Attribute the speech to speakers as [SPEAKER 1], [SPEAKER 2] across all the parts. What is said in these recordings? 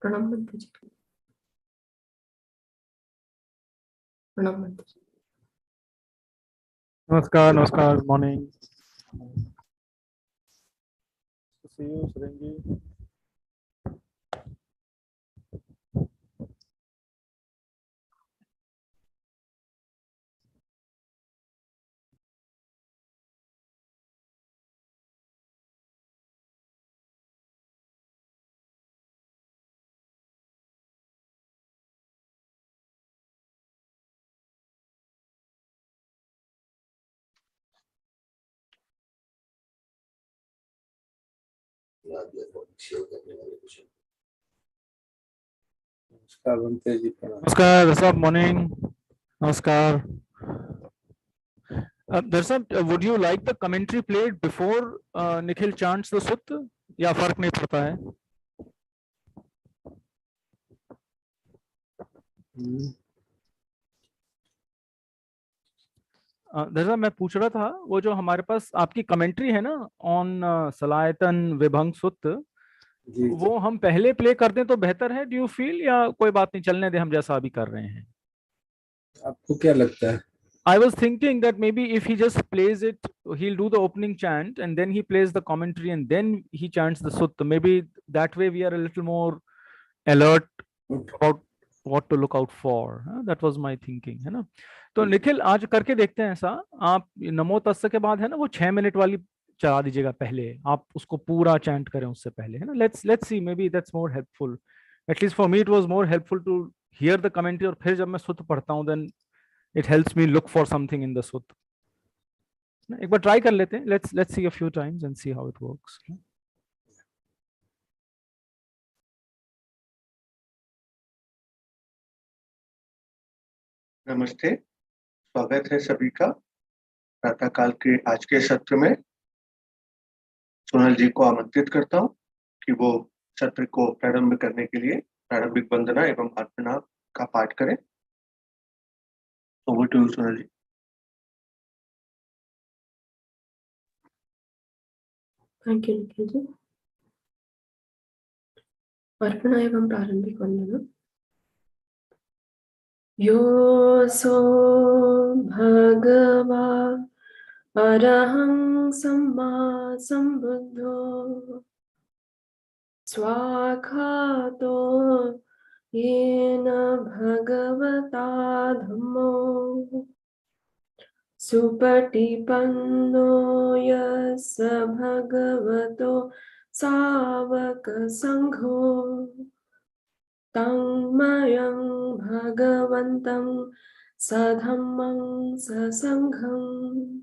[SPEAKER 1] प्रणाम मंत्री जी। प्रणाम मंत्री जी।
[SPEAKER 2] नमस्कार नमस्कार, मॉर्निंग। C you Surendra.
[SPEAKER 3] नमस्कार बनते जी, प्रणाम।
[SPEAKER 2] नमस्कार सब, मॉर्निंग। नमस्कार। दरअसल, would you like the commentary played before Nikhil chants the sutta, या फर्क नहीं पड़ता है? दरअसल मैं पूछ रहा था, वो जो हमारे पास आपकी कमेंट्री है ना ऑन सलायतन विभंग सुत्त,
[SPEAKER 3] जी
[SPEAKER 2] वो हम पहले प्ले कर दें तो बेहतर है, डू यू फील, या कोई बात नहीं, चलने दें हम जैसा अभी कर रहे हैं?
[SPEAKER 3] आपको क्या लगता है?
[SPEAKER 2] I was thinking that maybe if he just plays it, he'll do the opening chant and then he plays the commentary and then he chants the sutta. Maybe that way we are a little more alert about what to look out for. That was my thinking, है ना? तो निखिल आज करके देखते हैं ऐसा। आप नमो तस्स के बाद है ना वो 6 मिनट वाली चला दीजिएगा, पहले आप उसको पूरा चैंट करें उससे पहले, है ना? Let's see, maybe that's more helpful. At least for me it was more helpful to hear the commentary, और फिर जब मैं सुत पढ़ता हूँ then it helps me look for something in the sutta. एक बार ट्राई कर लेते हैं, let's see a few times and see how it works.
[SPEAKER 4] नमस्ते, स्वागत है सभी का प्रातःकाल के आज के सत्र में। सोनल जी को आमंत्रित करता हूं कि वो सत्र को प्रारंभ करने के लिए प्रारंभिक वंदना एवं आत्मनाम का पाठ करें। Over to you Sonal ji.
[SPEAKER 1] Thank you Nikhil ji. अर्पणा एवं प्रारंभिक वंदना। योऽसो भगवा अरहं सम्मा सम्बुद्धो स्वाखातो येन भगवता धम्मो सुपटिपन्नो यस्य भगवतो सावकसङ्घो तन्मयं भगवन्तं सधम्मं ससङ्घम्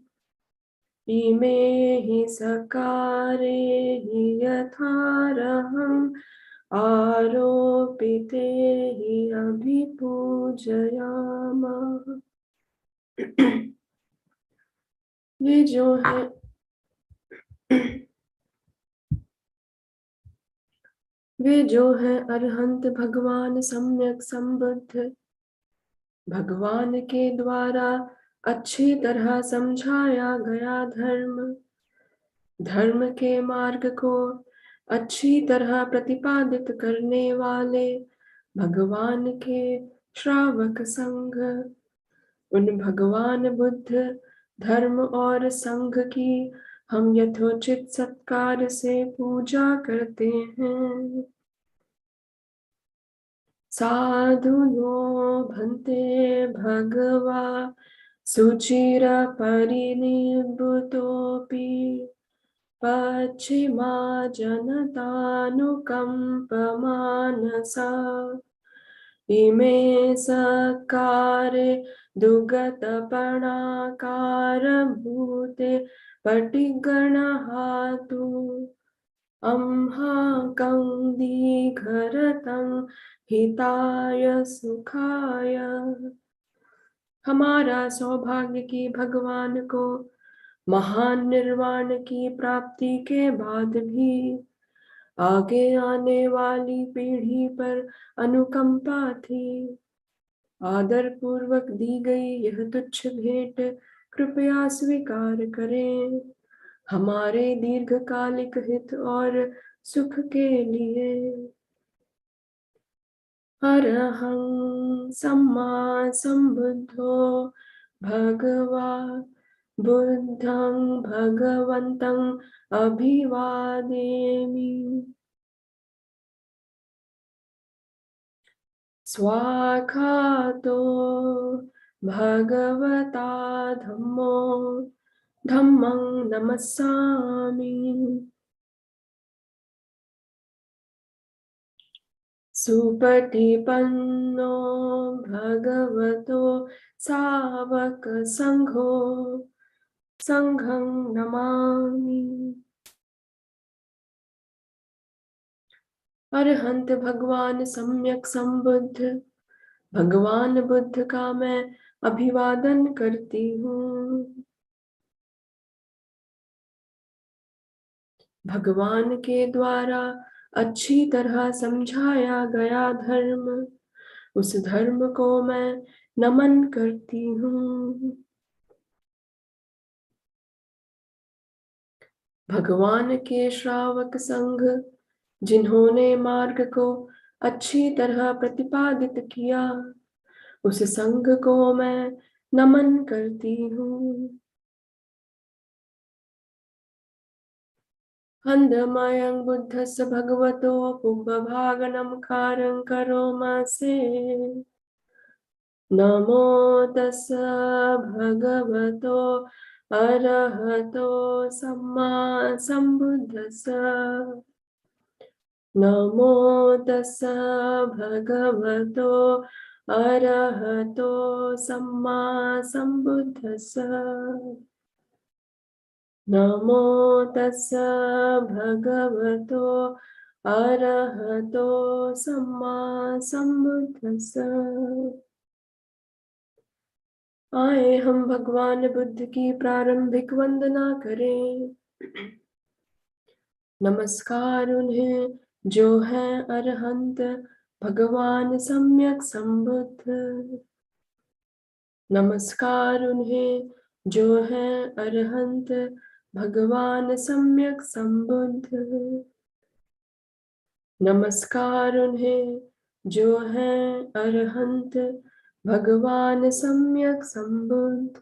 [SPEAKER 1] इमे हि सकारे हि यथार्हम् आरोपिते हि अभिपूजयामः। वे जो है वे जो है अरहंत भगवान सम्यक संबुद्ध, भगवान के द्वारा अच्छी तरह समझाया गया धर्म के मार्ग को अच्छी तरह प्रतिपादित करने वाले भगवान के श्रावक संघ, उन भगवान बुद्ध धर्म और संघ की हम यथोचित सत्कार से पूजा करते हैं। साधुनो भन्ते भगवा सुचिर परिनिब्बुतोऽपि पश्चिमा जनतानुकम्पमानसा इमे सकारे दुगतपणाकारभूते पटिगणहातु अम्हाकंदीघरतं हिताय सुखाय। हमारा सौभाग्य कि भगवान को महान निर्वाण की प्राप्ति के बाद भी आगे आने वाली पीढ़ी पर अनुकंपा थी। आदर पूर्वक दी गई यह तुच्छ भेंट कृपया स्वीकार करें, हमारे दीर्घकालिक हित और सुख के लिए। अरहं सम्मा सम्बुद्धो भगवा बुद्धं भगवन्तं अभिवादेमि। स्वाखातो भगवता धम्मो धम्मं नमस्सामि। सुपटिपन्नो भगवतो सावक संघो संघं नमामि। अरहंत भगवान सम्यक संबुद्ध भगवान बुद्ध का मैं अभिवादन करती हूँ। भगवान के द्वारा अच्छी तरह समझाया गया धर्म, उस धर्म को मैं नमन करती हूँ। भगवान के श्रावक संघ जिन्होंने मार्ग को अच्छी तरह प्रतिपादित किया, उस संघ को मैं नमन करती हूँ। हन्दमयं बुद्धस्य भगवतो पुब्बभागनं कारं करोमसे। नमो तस्स भगवतो अरहतो सम्मा सम्बुद्धस्स। नमो तस्स भगवतो अरहतो सम्मा सम्बुद्धस्स। नमो तस्स भगवतो अरहतो सम्मा सम्बुद्धस्स। आए हम भगवान बुद्ध की प्रारंभिक वंदना करें। नमस्कार उन्हें जो है अरहंत भगवान सम्यक संबुद्ध। नमस्कार उन्हें जो है अरहंत भगवान सम्यक संबुद्ध। नमस्कार उन्हें जो है अरहंत भगवान सम्यक संबुद्ध।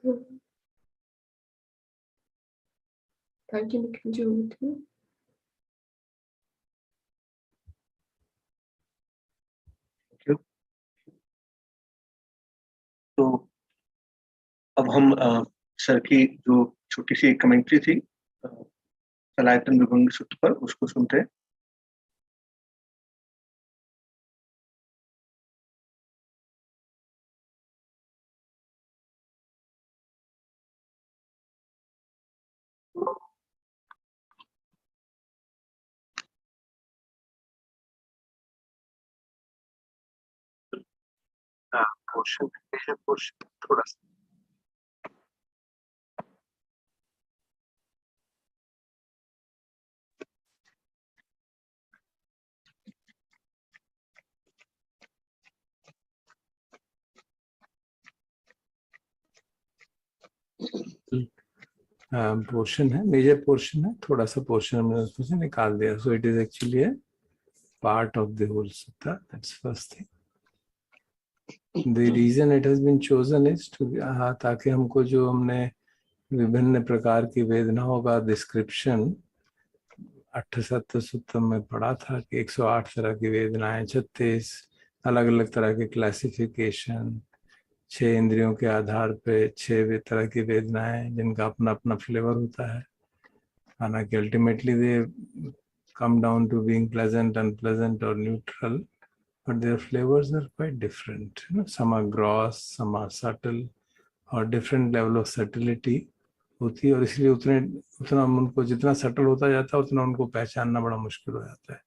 [SPEAKER 1] थैंक यू निखिल जी।
[SPEAKER 4] तो अब हम सर की जो छोटी सी कमेंट्री थी सनातन विभंग सूत्र पर, उसको सुनते हैं। पोर्शन थोड़ा सा
[SPEAKER 3] पोर्शन है, मेजर पोर्शन है, थोड़ा सा पोर्शन हमने उसमें से निकाल दिया. So it is actually a part of the whole sutra. That's first thing. The reason it has been chosen is to, ताकि हमको जो हमने विभिन्न प्रकार की वेदनाओं का डिस्क्रिप्शन 68 सूत्र में पढ़ा था कि 108 तरह की वेदनाएं, 36 अलग अलग तरह के क्लासिफिकेशन, 6 इंद्रियों के आधार पे 6 तरह की वेदनाएं जिनका अपना अपना फ्लेवर होता है. हालांकि ultimately they come down to being pleasant, unpleasant or neutral, but their flavors are quite different. You know, some are gross, some are subtle, और different level of subtlety होती है. और इसलिए उतना उनको जितना सटल होता जाता है उतना उनको पहचानना बड़ा मुश्किल हो जाता है.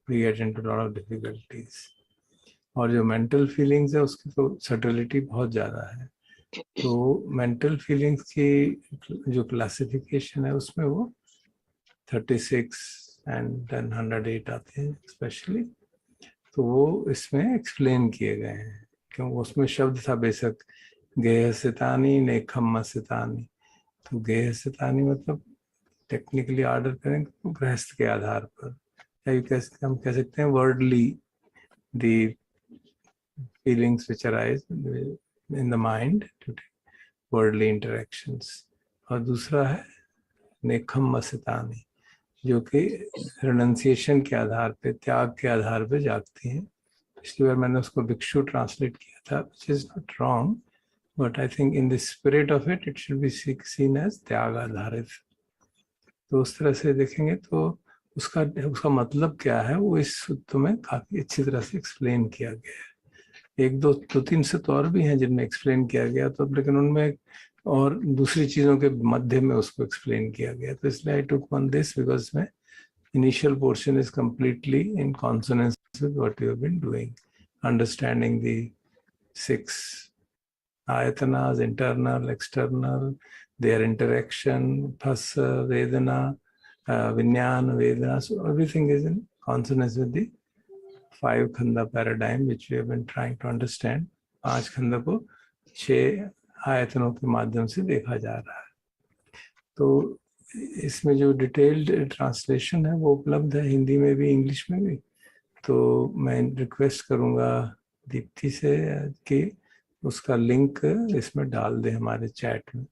[SPEAKER 3] We get into a lot of difficulties. और जो मेंटल फीलिंग्स है उसकी तो सटलिटी बहुत ज़्यादा है. तो मेंटल फीलिंग्स की जो क्लासिफिकेशन है उसमें वो 36 एंड देन 108 आते हैं स्पेशली. तो वो इसमें एक्सप्लेन किए गए हैं, क्योंकि उसमें शब्द था बेशक गेहसितानी नेखम्मसितानी. तो गेहसितानी मतलब टेक्निकली ऑर्डर करें गृहस्थ के आधार पर, या हम कह सकते हैं worldly the feelings which arise in the mind due to worldly interactions. और दूसरा है नेखम मसितानी, जो कि रिनंसिएशन के आधार पे, त्याग के आधार पे जागती हैं. पिछली बार मैंने उसको भिक्षु ट्रांसलेट किया था, which is not wrong, but I think in the spirit of it, it should be seen as त्याग आधारित. तो उस तरह से देखेंगे तो उसका मतलब क्या है वो इस सूत्र में काफी अच्छी तरह से एक्सप्लेन किया गया है. एक दो तीन सूत्र और भी हैं जिनमें एक्सप्लेन किया गया, तो लेकिन उनमें और दूसरी चीजों के मध्य में उसको एक्सप्लेन किया गया. तो इसलिए आई टुक वन दिस बिकॉज में initial portion is completely in consonance with what you have been doing, understanding the 6 ayatanas, internal, external, their interaction, Vassa, vedana, vinyana, vedana. So everything is in consonance with the 5 khanda paradigm which we have been trying to understand. 5 khanda को 6 आयतनों के माध्यम से देखा जा रहा है. तो इसमें जो डिटेल्ड ट्रांसलेशन है वो उपलब्ध है हिंदी में भी, इंग्लिश में भी. तो मैं रिक्वेस्ट करूंगा दीप्ति से कि उसका लिंक इसमें डाल दे हमारे चैट में,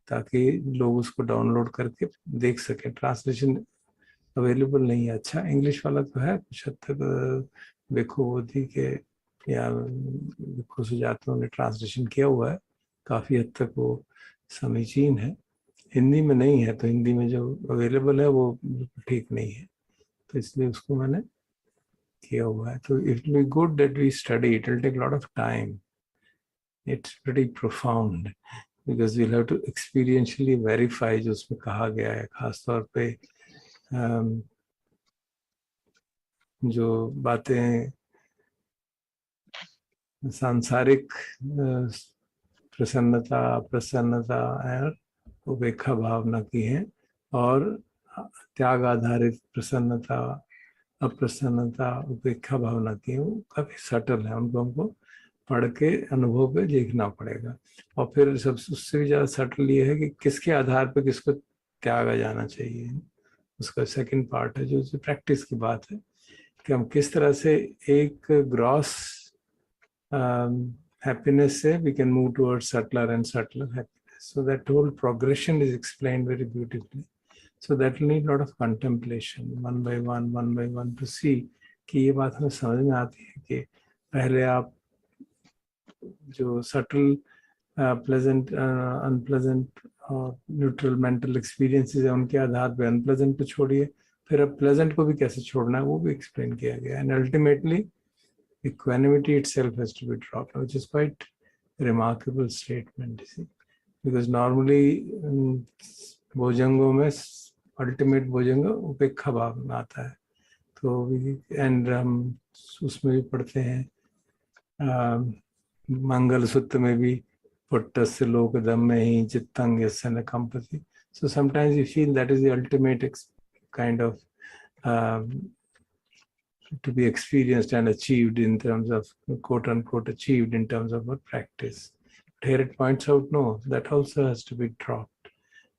[SPEAKER 3] ताकि लोग उसको डाउनलोड करके देख सकें. ट्रांसलेशन अवेलेबल नहीं है. अच्छा इंग्लिश वाला तो है कुछ हद तक, बेखोदी के या बेखो सुजाता ने ट्रांसलेशन किया हुआ है, काफ़ी हद तक वो समीचीन है. हिंदी में नहीं है, तो हिंदी में जो अवेलेबल है वो ठीक नहीं है, तो इसलिए उसको मैंने किया हुआ है. तो it will be good that we study. It will take lot of time. It's pretty profound because we have to experientially verify जो उसमें कहा गया है. खासतौर पे जो बातें सांसारिक प्रसन्नता, अप्रसन्नता और उपेक्षा भावना की हैं, और त्याग आधारित प्रसन्नता, अप्रसन्नता, उपेक्षा भावना की हैं, वो काफ़ी सटल है. उनको हमको पढ़ के अनुभव पे देखना पड़ेगा. और फिर सबसे उससे भी ज़्यादा सटल ये है कि किसके आधार पे किसको त्यागा जाना चाहिए. उसका सेकंड पार्ट है जो प्रैक्टिस की बात है कि हम किस तरह से एक ग्रॉस happiness से we can move towards subtler and subtler happiness. So that whole progression is explained very beautifully. So that will need a lot of contemplation, one by one to see कि ये बात हमें समझ में आती है कि पहले आप जो subtle, pleasant, unpleasant और neutral mental experiences है उनके आधार पे unpleasant को छोड़िए, फिर अब pleasant को भी कैसे छोड़ना है वो भी explain किया गया. And ultimately equanimity itself has to be dropped, which is quite a remarkable statement, you see, because normally भोजंगों में ultimate भोजंग उपेक्षा भाव में आता है. तो and उसमें भी पढ़ते हैं मंगल सूत्र में भी पुट्टस्य लोक दम्मे ही चित्तंग यस्य न कंपति. So sometimes you feel that is the ultimate kind of to be experienced and achieved in terms of quote unquote achieved in terms of what practice. But here it points out no, that also has to be dropped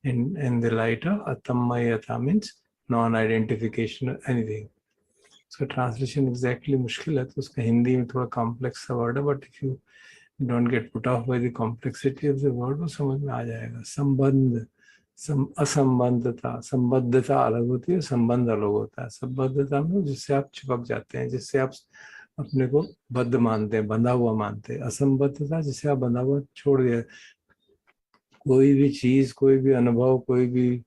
[SPEAKER 3] in the light of atammayata, means non-identification or anything. So translation exactly मुश्किल है, तो उसका हिंदी में थोड़ा complex सा word है, but if you don't get put off by the complexity of the word वो समझ में आ जाएगा. संबंध, असंबंधता, संबद्धता अलग होती है, संबंध अलग होता है. संबद्धता में जिससे आप चिपक जाते हैं, जिससे आप अपने को बद्ध मानते हैं, बंधा हुआ मानते हैं. असंबद्धता जिससे आप बंधा हुआ छोड़ दिया. कोई भी चीज, कोई भी अनुभव, कोई भी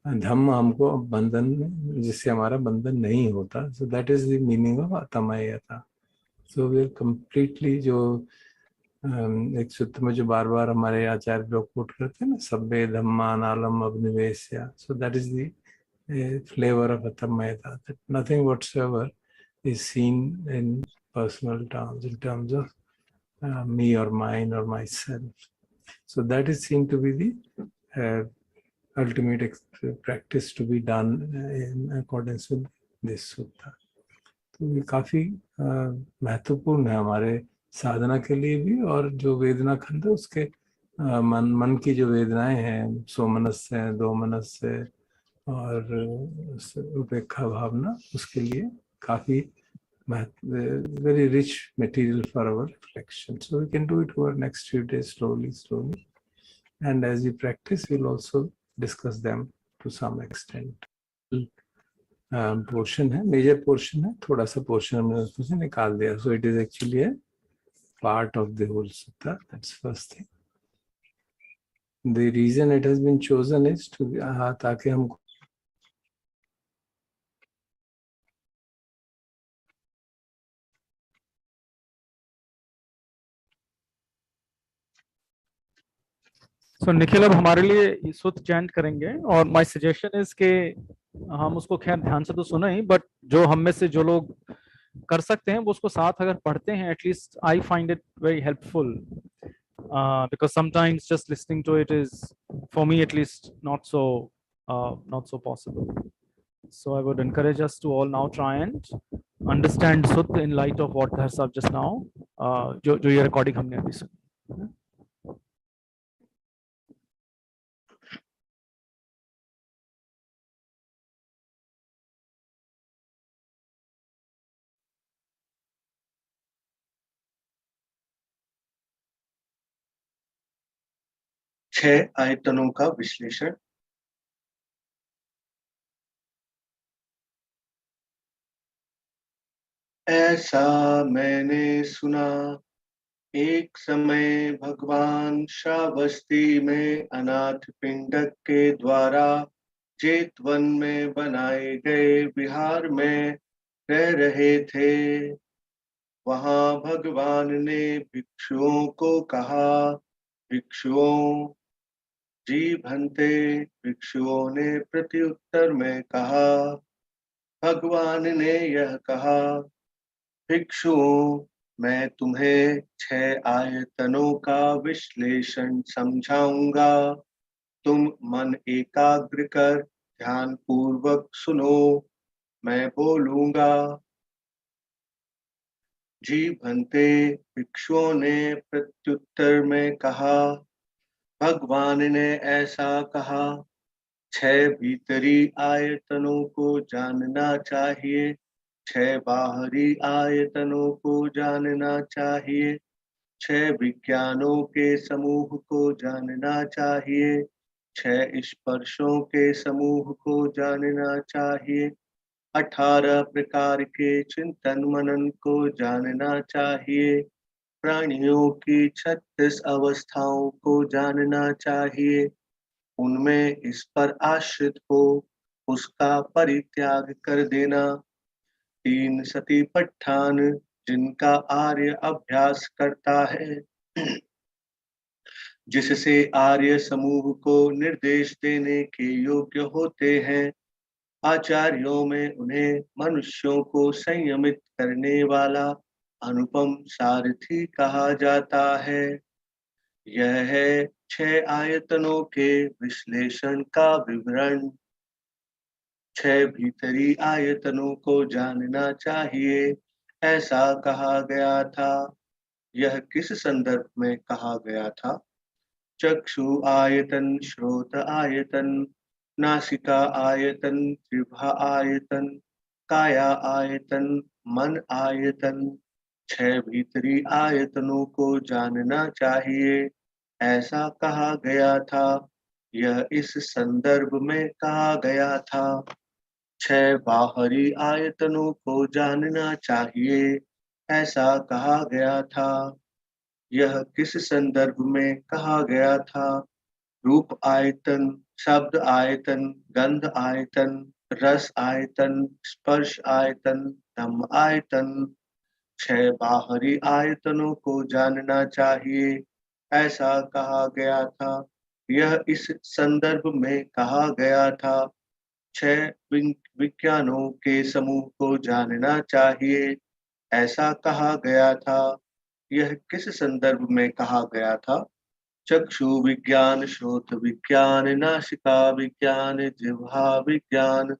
[SPEAKER 3] धम्म हमको बंधन में, जिससे हमारा बंधन नहीं होता. So that is the meaning of atammayata. So we are completely, जो एक सूत्र में जो बार बार हमारे आचार्य लोग कोट करते हैं ना, सब्बे धम्मानालम अभिनिवेश्य. So that is the flavour of atammayata, that nothing whatsoever is seen in personal terms, in terms of me or mine or myself. So that is seen to be the ultimate practice to be done in accordance with this sutta. तो ये काफी महत्वपूर्ण है हमारे साधना के लिए भी, और जो वेदना खंड है उसके मन की जो वेदनाएं हैं, सोमनस्य है, दोमनस्य है और उपेक्षा भावना, उसके लिए काफी very rich material for our reflection. So we can do it over next few days slowly. And as we practice, we'll also discuss them to some extent. Portion है, major portion है, थोड़ा सा portion हमने उसमें से निकाल दिया. So it is actually a part of the whole sutta. That's first thing. The reason it has been chosen is to ताकि हम
[SPEAKER 2] सो निखिल अब हमारे लिए सुत चैंट करेंगे और माय सजेशन इज के हम उसको खैर ध्यान से तो सुना ही, बट जो हम में से जो लोग कर सकते हैं वो उसको साथ अगर पढ़ते हैं, at least I find it very helpful because sometimes just listening to it is for me at least not so possible. So I would encourage us to all now try and understand Sutta in light of what has just now जो ये recording हमने अभी सुनी.
[SPEAKER 4] छह आयतनों का विश्लेषण. ऐसा मैंने सुना, एक समय भगवान श्रावस्ती में अनाथ पिंडक के द्वारा जेतवन में बनाए गए विहार में रह रहे थे. वहां भगवान ने भिक्षुओं को कहा, भिक्षुओं जी भंते. भिक्षुओं ने प्रत्युत्तर में कहा, भगवान ने यह कहा, भिक्षुओं मैं तुम्हें छह आयतनों का विश्लेषण समझाऊंगा. तुम मन एकाग्र कर ध्यान पूर्वक सुनो, मैं बोलूंगा. जी भंते. भिक्षुओं ने प्रत्युत्तर में कहा, भगवान ने ऐसा कहा, छह भीतरी आयतनों को जानना चाहिए, छह बाहरी आयतनों को जानना चाहिए, छह विज्ञानों के समूह को जानना चाहिए, छह स्पर्शों के समूह को जानना चाहिए, 18 प्रकार के चिंतन मनन को जानना चाहिए, प्राणियों की 36 अवस्थाओं को जानना चाहिए, उनमें इस पर आश्रित हो उसका परित्याग कर देना. 3 सतिपट्ठान जिनका आर्य अभ्यास करता है, जिससे आर्य समूह को निर्देश देने के योग्य होते हैं. आचार्यों में उन्हें मनुष्यों को संयमित करने वाला अनुपम सारथी कहा जाता है. यह है छह आयतनों के विश्लेषण का विवरण. छह भीतरी आयतनों को जानना चाहिए, ऐसा कहा गया था. यह किस संदर्भ में कहा गया था? चक्षु आयतन, श्रोत आयतन, नासिका आयतन, जिह्वा आयतन, काया आयतन, मन आयतन. छह भीतरी आयतनों को जानना चाहिए, ऐसा कहा गया था. यह इस संदर्भ में कहा गया था. छह बाहरी आयतनों को जानना चाहिए, ऐसा कहा गया था. यह किस संदर्भ में कहा गया था? रूप आयतन, शब्द आयतन, गंध आयतन, रस आयतन, स्पर्श आयतन, धम्म आयतन. छह बाहरी आयतनों को जानना चाहिए, ऐसा कहा गया था. यह इस संदर्भ में कहा गया था. छह विज्ञानों के समूह को जानना चाहिए, ऐसा कहा गया था. यह किस संदर्भ में कहा गया था? चक्षु विज्ञान, श्रोत विज्ञान, नासिका विज्ञान, जिह्वा विज्ञान,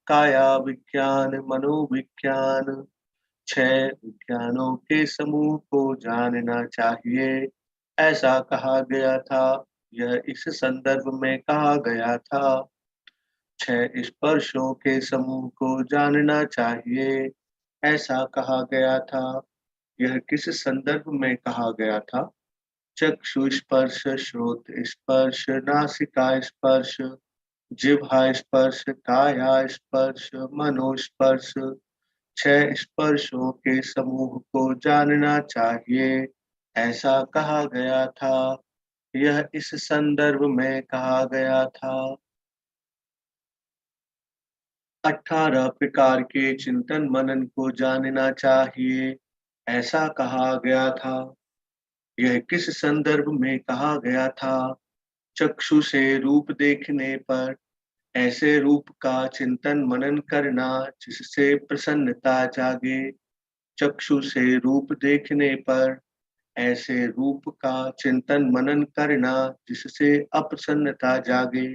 [SPEAKER 4] काया विज्ञान, मनोविज्ञान. छह विज्ञानों के समूह को जानना चाहिए, ऐसा कहा गया था. यह इस संदर्भ में कहा गया था. छह स्पर्शों के समूह को जानना चाहिए, ऐसा कहा गया था। यह किस संदर्भ में कहा गया था? चक्षु स्पर्श, श्रोत स्पर्श, नासिका स्पर्श, जिह्वा स्पर्श, काया स्पर्श, मनोस्पर्श, 6 स्पर्शों के समूह को जानना चाहिए, ऐसा कहा गया था। यह इस संदर्भ में कहा गया था। 18 प्रकार के चिंतन मनन को जानना चाहिए, ऐसा कहा गया था। यह किस संदर्भ में कहा गया था? चक्षु से रूप देखने पर ऐसे रूप का चिंतन मनन करना जिससे प्रसन्नता जागे। चक्षु से रूप देखने पर ऐसे रूप का चिंतन मनन करना जिससे अप्रसन्नता जागे।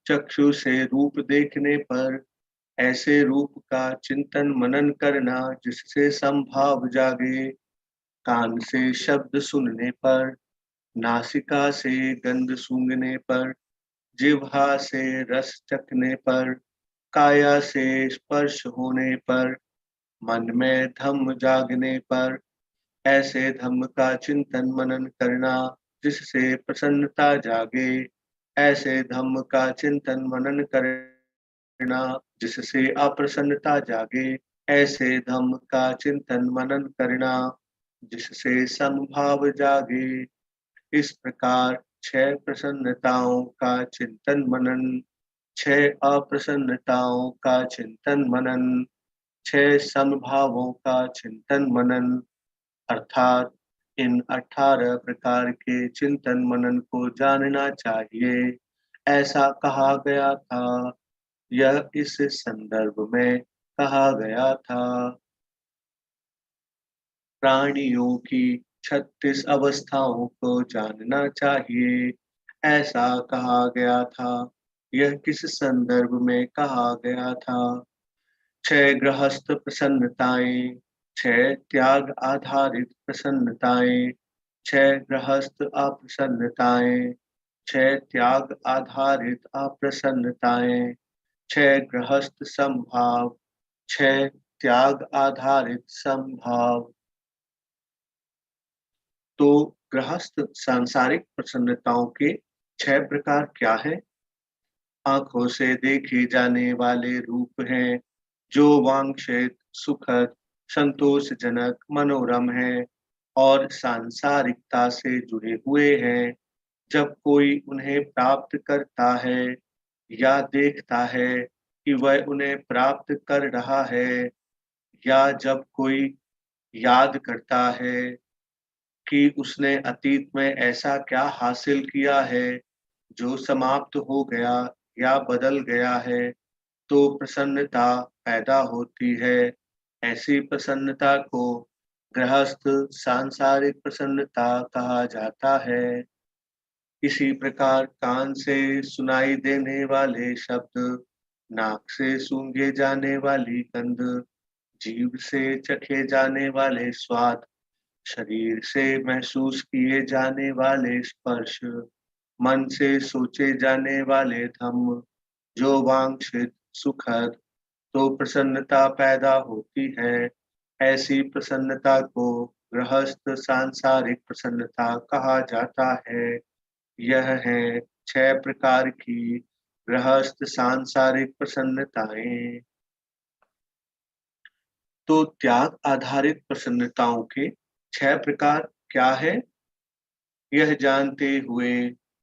[SPEAKER 4] चक्षु से रूप देखने पर ऐसे रूप का चिंतन मनन करना जिससे संभाव जागे। कान से शब्द सुनने पर, नासिका से गंध सूंघने पर, जिह्वा से रस चखने पर, काया से स्पर्श होने पर, मन में धम्म जागने पर ऐसे धम्म का चिंतन मनन करना जिससे प्रसन्नता जागे। ऐसे धम्म का चिंतन मनन करना जिससे अप्रसन्नता जागे। ऐसे धम्म का चिंतन मनन करना जिससे समभाव जागे। इस प्रकार 6 प्रसन्नताओं का चिंतन मनन, 6 अप्रसन्नताओं का चिंतन मनन, 6 समभावों का चिंतन मनन, अर्थात इन 18 प्रकार के चिंतन मनन को जानना चाहिए, ऐसा कहा गया था। यह इस संदर्भ में कहा गया था। प्राणियों की 36 अवस्थाओं को जानना चाहिए, ऐसा कहा गया था। यह किस संदर्भ में कहा गया था? 6 गृहस्थ प्रसन्नताएं, 6 त्याग आधारित प्रसन्नताएं, 6 गृहस्थ अप्रसन्नताएं, 6 त्याग आधारित अप्रसन्नताएं, 6 गृहस्थ संभाव, 6 त्याग आधारित संभाव। तो गृहस्थ सांसारिक प्रसन्नताओं के 6 प्रकार क्या है? आंखों से देखे जाने वाले रूप हैं जो वांछित, सुखद, संतोषजनक, मनोरम है और सांसारिकता से जुड़े हुए हैं। जब कोई उन्हें प्राप्त करता है या देखता है कि वह उन्हें प्राप्त कर रहा है, या जब कोई याद करता है कि उसने अतीत में ऐसा क्या हासिल किया है जो समाप्त हो गया या बदल गया है, तो प्रसन्नता पैदा होती है। ऐसी प्रसन्नता को गृहस्थ सांसारिक प्रसन्नता कहा जाता है। इसी प्रकार कान से सुनाई देने वाले शब्द, नाक से सूंघे जाने वाली गंध, जीभ से चखे जाने वाले स्वाद, शरीर से महसूस किए जाने वाले स्पर्श, मन से सोचे जाने वाले धम्म, जो वांछित, सुखद, तो प्रसन्नता पैदा होती है। ऐसी प्रसन्नता को गृहस्थ सांसारिक प्रसन्नता कहा जाता है। यह है 6 प्रकार की गृहस्थ सांसारिक प्रसन्नताएं। तो त्याग आधारित प्रसन्नताओं के 6 प्रकार क्या है? यह जानते हुए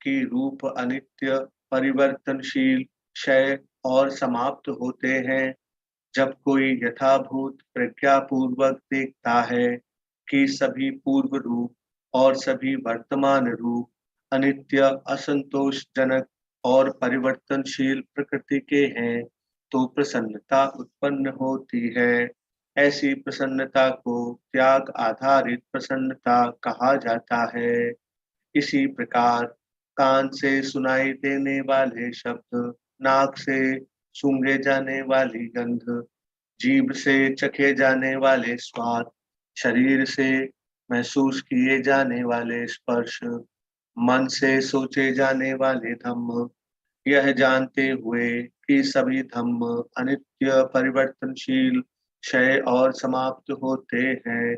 [SPEAKER 4] कि रूप अनित्य, परिवर्तनशील, क्षय और समाप्त होते हैं। जब कोई यथाभूत प्रज्ञापूर्वक देखता है कि सभी पूर्व रूप और सभी वर्तमान रूप अनित्य, असंतोषजनक और परिवर्तनशील प्रकृति के हैं, तो प्रसन्नता उत्पन्न होती है। ऐसी प्रसन्नता को त्याग आधारित प्रसन्नता कहा जाता है। इसी प्रकार कान से सुनाई देने वाले शब्द, नाक से सूंघे जाने वाली गंध, जीभ से चखे जाने वाले स्वाद, शरीर से महसूस किए जाने वाले स्पर्श, मन से सोचे जाने वाले धम्म, यह जानते हुए कि सभी धम्म अनित्य, परिवर्तनशील, क्षय और समाप्त होते हैं,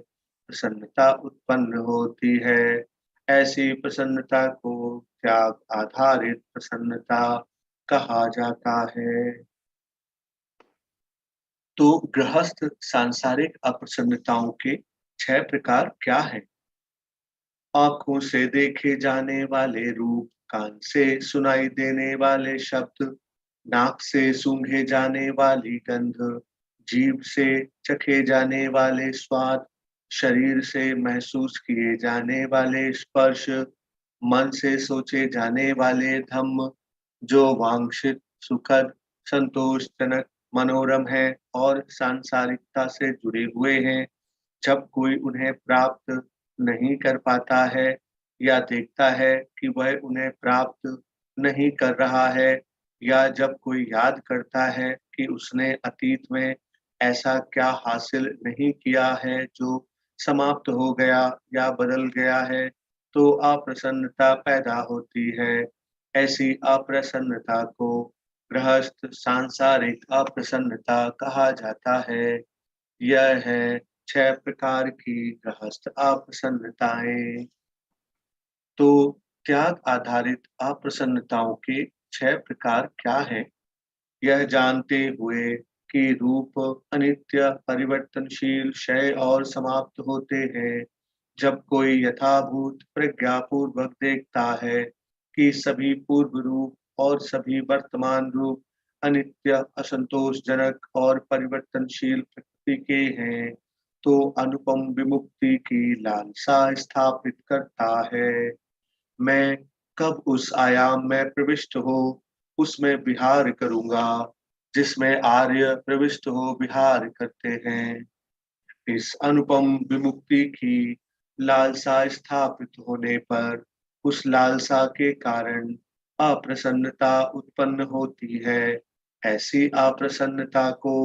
[SPEAKER 4] प्रसन्नता उत्पन्न होती है। ऐसी प्रसन्नता को त्याग आधारित प्रसन्नता कहा जाता है। तो गृहस्थ सांसारिक अप्रसन्नताओं के 6 प्रकार क्या है? आंखों से देखे जाने वाले रूप, कान से सुनाई देने वाले शब्द, नाक से सूंघे जाने वाली गंध, जीभ से चखे जाने वाले स्वाद, शरीर से महसूस किए जाने वाले स्पर्श, मन से सोचे जाने वाले धम्म, जो वांछित, सुखद, संतोषजनक, मनोरम है और सांसारिकता से जुड़े हुए हैं, जब कोई उन्हें प्राप्त नहीं कर पाता है या देखता है कि वह उन्हें प्राप्त नहीं कर रहा है, या जब कोई याद करता है कि उसने अतीत में ऐसा क्या हासिल नहीं किया है जो समाप्त हो गया या बदल गया है, तो अप्रसन्नता पैदा होती है। ऐसी अप्रसन्नता को गृहस्थ सांसारिक अप्रसन्नता कहा जाता है। यह है 6 प्रकार की गृहस्थ अप्रसन्नताएं। तो त्याग आधारित अप्रसन्नताओं के 6 प्रकार क्या है? यह जानते हुए कि रूप अनित्य, परिवर्तनशील, क्षय और समाप्त होते हैं, जब कोई यथाभूत प्रज्ञापूर्वक देखता है कि सभी पूर्व रूप और सभी वर्तमान रूप अनित्य, असंतोषजनक और परिवर्तनशील प्रकृति के हैं, तो अनुपम विमुक्ति की लालसा स्थापित करता है। मैं कब उस आयाम में प्रविष्ट हो उसमें विहार करूंगा, जिसमें आर्य प्रविष्ट हो विहार करते हैं। इस अनुपम विमुक्ति की लालसा स्थापित होने पर उस लालसा के कारण अप्रसन्नता उत्पन्न होती है। ऐसी अप्रसन्नता को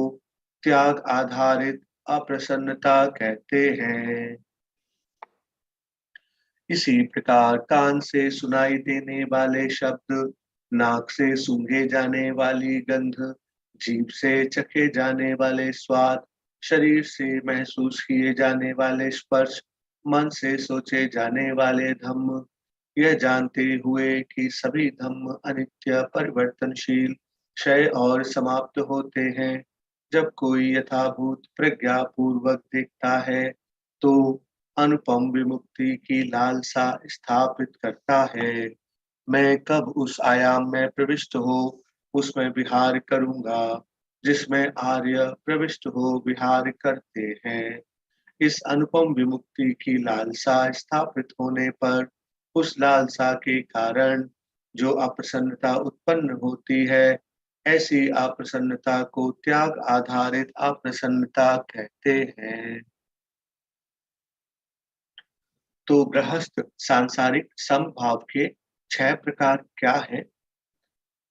[SPEAKER 4] त्याग आधारित अप्रसन्नता कहते हैं। इसी प्रकार कान से सुनाई देने वाले शब्द, नाक से सूंघे जाने वाली गंध, जीभ से चखे जाने वाले स्वाद, शरीर से महसूस किए जाने वाले स्पर्श, मन से सोचे जाने वाले धम्म, यह जानते हुए कि सभी धम्म अनित्य, परिवर्तनशील, क्षय और समाप्त होते हैं, जब कोई यथाभूत प्रज्ञा पूर्वक देखता है, तो अनुपम विमुक्ति की लालसा स्थापित करता है। मैं कब उस आयाम में प्रविष्ट हो उसमें विहार करूंगा, जिसमें आर्य प्रविष्ट हो विहार करते हैं। इस अनुपम विमुक्ति की लालसा स्थापित होने पर उस लालसा के कारण जो अप्रसन्नता उत्पन्न होती है, ऐसी अप्रसन्नता को त्याग आधारित अप्रसन्नता कहते हैं। तो गृहस्थ सांसारिक समभाव के 6 प्रकार क्या है?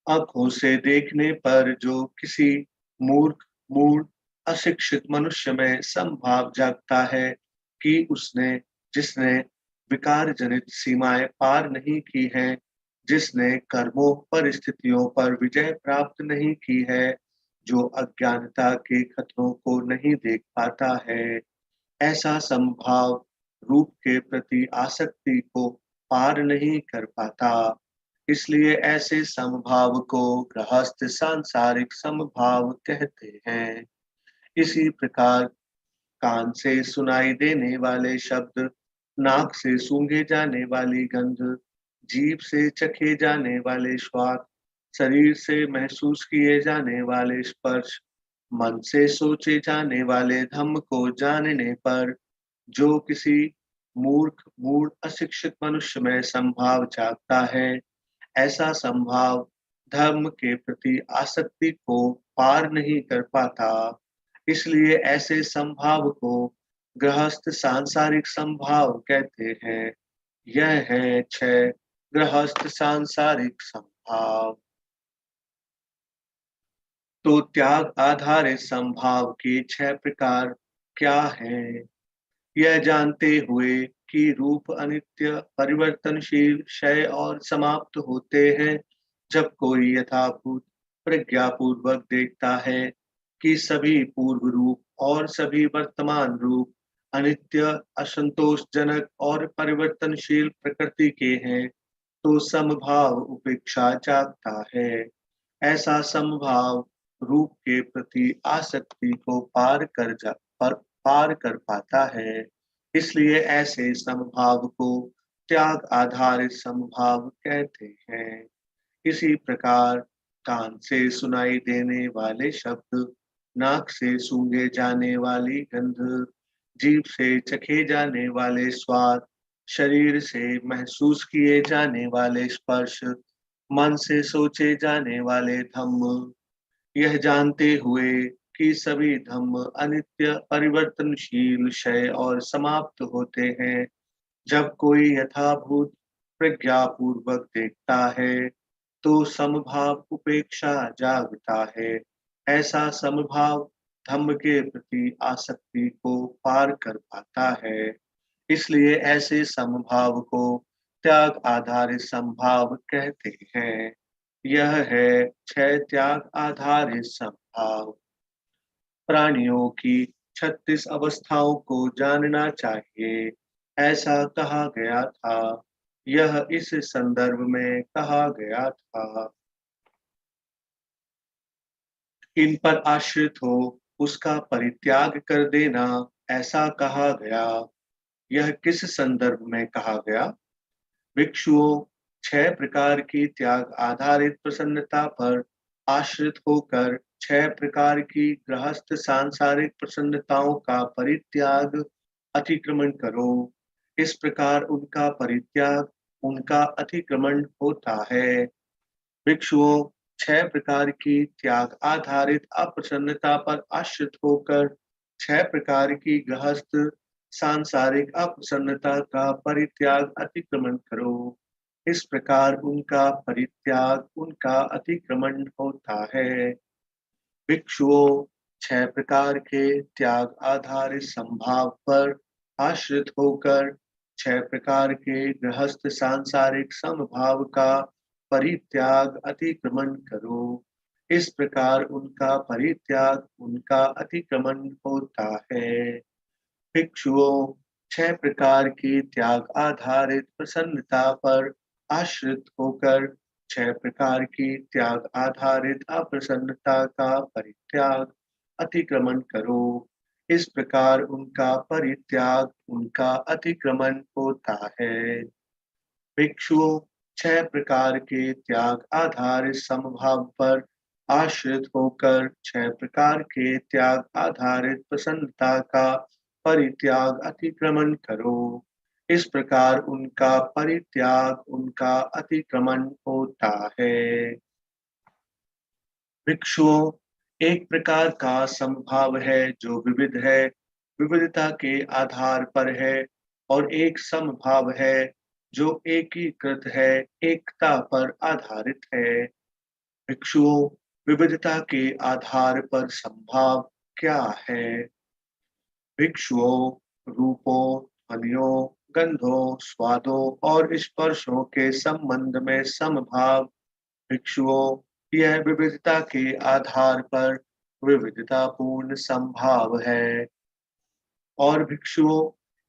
[SPEAKER 4] आंखों से देखने पर जो किसी मूर्ख, मूढ़, अशिक्षित मनुष्य में समभाव जागता है कि जिसने विकार जनित सीमाएं पार नहीं की हैं, जिसने कर्मों परिस्थितियों पर विजय प्राप्त नहीं की है, जो अज्ञानता के खतरों को नहीं देख पाता है, ऐसा समभाव रूप के प्रति आसक्ति को पार नहीं कर पाता। इसलिए ऐसे समभाव को गृहस्थ सांसारिक समभाव कहते हैं। इसी प्रकार कान से सुनाई देने वाले शब्द, नाक से सूंघे जाने वाली गंध, जीभ से चखे जाने वाले स्वाद, शरीर से महसूस किए जाने वाले स्पर्श, मन से सोचे जाने वाले धम्म को जानने पर जो किसी मूर्ख, मूढ़, अशिक्षित मनुष्य में संभाव जागता है, ऐसा संभाव धर्म के प्रति आसक्ति को पार नहीं कर पाता। इसलिए ऐसे संभाव को गृहस्थ सांसारिक संभाव कहते हैं। यह है 6 गृहस्थ सांसारिक संभाव। तो त्याग आधारित संभाव के 6 प्रकार क्या हैं? यह जानते हुए कि रूप अनित्य, परिवर्तनशील, क्षय और समाप्त होते हैं, जब कोई यथाभूत प्रज्ञापूर्वक देखता है कि सभी पूर्व रूप और सभी वर्तमान रूप अनित्य, असंतोषजनक और परिवर्तनशील प्रकृति के हैं, तो समभाव उपेक्षा जागता है। ऐसा समभाव रूप के प्रति आसक्ति को पार कर पाता है। इसलिए ऐसे समभाव को त्याग आधारित समभाव कहते हैं। इसी प्रकार कान से सुनाई देने वाले शब्द, नाक से सूंघे जाने वाली गंध, जीभ से चखे जाने वाले स्वाद, शरीर से महसूस किए जाने वाले स्पर्श, मन से सोचे जाने वाले धम्म, यह जानते हुए कि सभी धम्म अनित्य, परिवर्तनशील, क्षय और समाप्त होते हैं, जब कोई यथाभूत प्रज्ञा पूर्वक देखता है, तो समभाव उपेक्षा जागता है। ऐसा समभाव धम्म के प्रति आसक्ति को पार कर पाता है। इसलिए ऐसे समभाव को त्याग आधारित समभाव कहते हैं। यह है क्षय त्याग आधारित समभाव। प्राणियों की 36 अवस्थाओं को जानना चाहिए, ऐसा कहा गया था। यह इस संदर्भ में कहा गया था। इन पर आश्रित हो उसका परित्याग कर देना, ऐसा कहा गया। यह किस संदर्भ में कहा गया? भिक्षुओं 6 प्रकार की त्याग आधारित प्रसन्नता पर आश्रित होकर 6 प्रकार की गृहस्थ सांसारिक प्रसन्नताओं का परित्याग अतिक्रमण करो। इस प्रकार उनका परित्याग उनका अतिक्रमण होता है। भिक्षुओं 6 प्रकार की त्याग आधारित अप्रसन्नता पर आश्रित होकर 6 प्रकार की गृहस्थ सांसारिक अप्रसन्नता का परित्याग अतिक्रमण करो। इस प्रकार उनका परित्याग उनका अतिक्रमण होता है। भिक्षुओं 6 प्रकार के त्याग आधारित संभाव पर आश्रित होकर 6 प्रकार के गृहस्थ सांसारिक समभाव का परित्याग अतिक्रमण करो। इस प्रकार उनका परित्याग उनका अतिक्रमण होता है। भिक्षुओं 6 प्रकार की त्याग आधारित प्रसन्नता पर आश्रित होकर 6 प्रकार की त्याग आधारित अप्रसन्नता का परित्याग अतिक्रमण करो। इस प्रकार उनका परित्याग उनका अतिक्रमण होता है। भिक्षुओं 6 प्रकार के त्याग आधारित समभाव पर आश्रित होकर 6 प्रकार के त्याग आधारित प्रसन्नता का परित्याग अतिक्रमण करो। इस प्रकार उनका परित्याग उनका अतिक्रमण होता है। भिक्षुओं एक प्रकार का समभाव है जो विविध है, विविधता के आधार पर है, और एक समभाव है जो एकीकृत है, एकता पर आधारित है। भिक्षुओं विविधता के आधार पर समभाव क्या है? भिक्षुओं रूपों, ध्वनियों, गंधों, स्वादों और स्पर्शों के संबंध में समभाव। भिक्षुओं यह विविधता के आधार पर विविधता पूर्ण संभाव है। और भिक्षुओं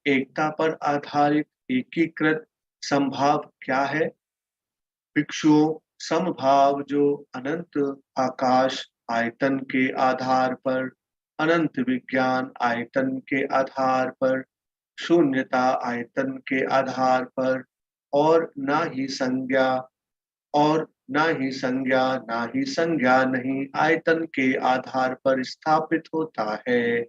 [SPEAKER 4] एकता पर आधारित एकीकृत संभाव क्या है? भिक्षुओं समभाव जो अनंत आकाश आयतन के आधार पर, अनंत विज्ञान आयतन के आधार पर, शून्यता आयतन के आधार पर, और ना ही संज्ञा नहीं आयतन के आधार पर स्थापित होता है।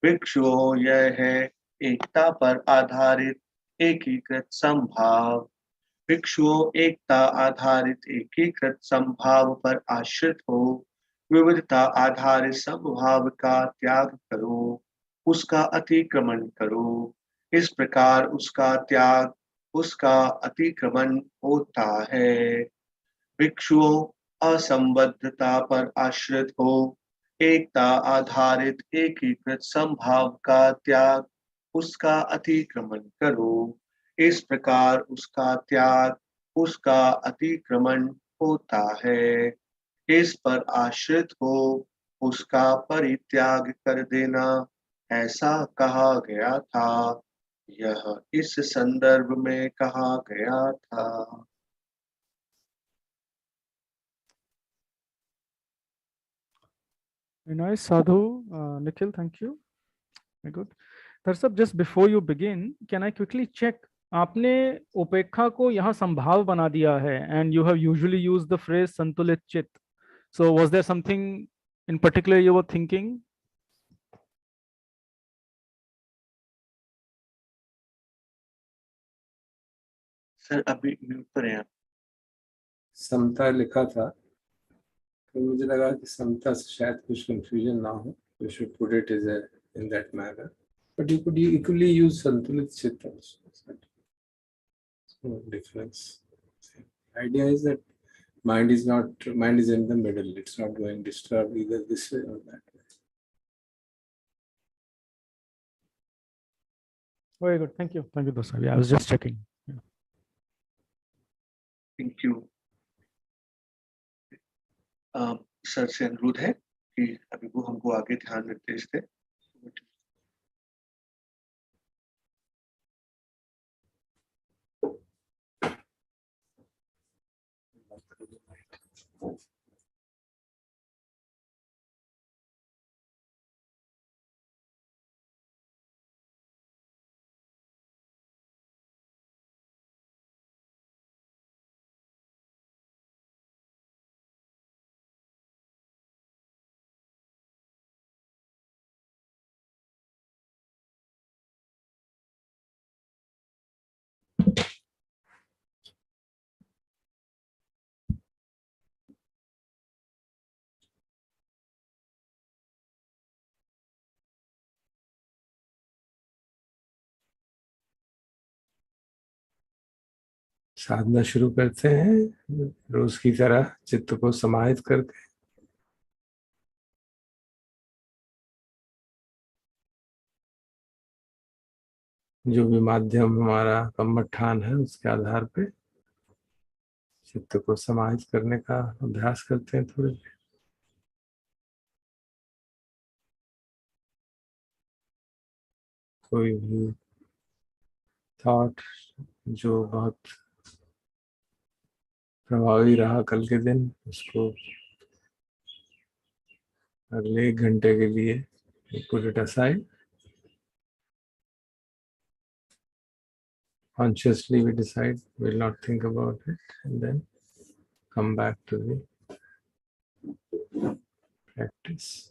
[SPEAKER 4] भिक्षुओं यह है एकता पर आधारित एकीकृत संभाव। भिक्षुओं एकता आधारित एकीकृत संभाव पर आश्रित हो विविधता आधारित संभाव का त्याग करो, उसका अतिक्रमण करो। इस प्रकार उसका त्याग उसका अतिक्रमण होता है। भिक्षुओं असंबद्धता पर आश्रित हो एकता आधारित एकीकृत संभाव का त्याग उसका अतिक्रमण करो। इस प्रकार उसका त्याग उसका अतिक्रमण होता है। इस पर आश्रित हो उसका परित्याग कर देना ऐसा कहा गया था। यह इस संदर्भ में कहा गया था।
[SPEAKER 2] Very nice, Sadhu. Nikhil, thank you. Very good. Darsab, just before you begin, can I quickly check? आपने उपेक्षा को यहाँ संभाव बना दिया है, and you have usually used the phrase संतुलित चित्त. So was there something in particular you were thinking?
[SPEAKER 4] Sir अभी म्यूट पर हैं आप।
[SPEAKER 3] समता लिखा था, तो मुझे लगा कि समता से शायद कुछ कंफ्यूजन ना हो. You should put it as in that manner. But you could equally use संतुलित चित्त also. No difference. Idea is that mind is in the middle. It's not going disturbed either this way or that way.
[SPEAKER 2] Very good. Thank you. Thank you, Darsab. Yeah, I was just checking. Yeah.
[SPEAKER 4] Thank you. Sir से अनुरोध है कि अभी वो हमको आगे ध्यान निर्देश दे।
[SPEAKER 3] साधना शुरू करते हैं रोज की तरह चित्त को समाहित करके. जो भी माध्यम हमारा कम्मठान है उसके आधार पे चित्त को समाहित करने का अभ्यास करते हैं थोड़ी देर. कोई भी थॉट जो बहुत प्रभावी रहा कल के दिन, उसको अगले 1 घंटे के लिए put it aside. Consciously we decide we'll not think about it and then come back to the practice.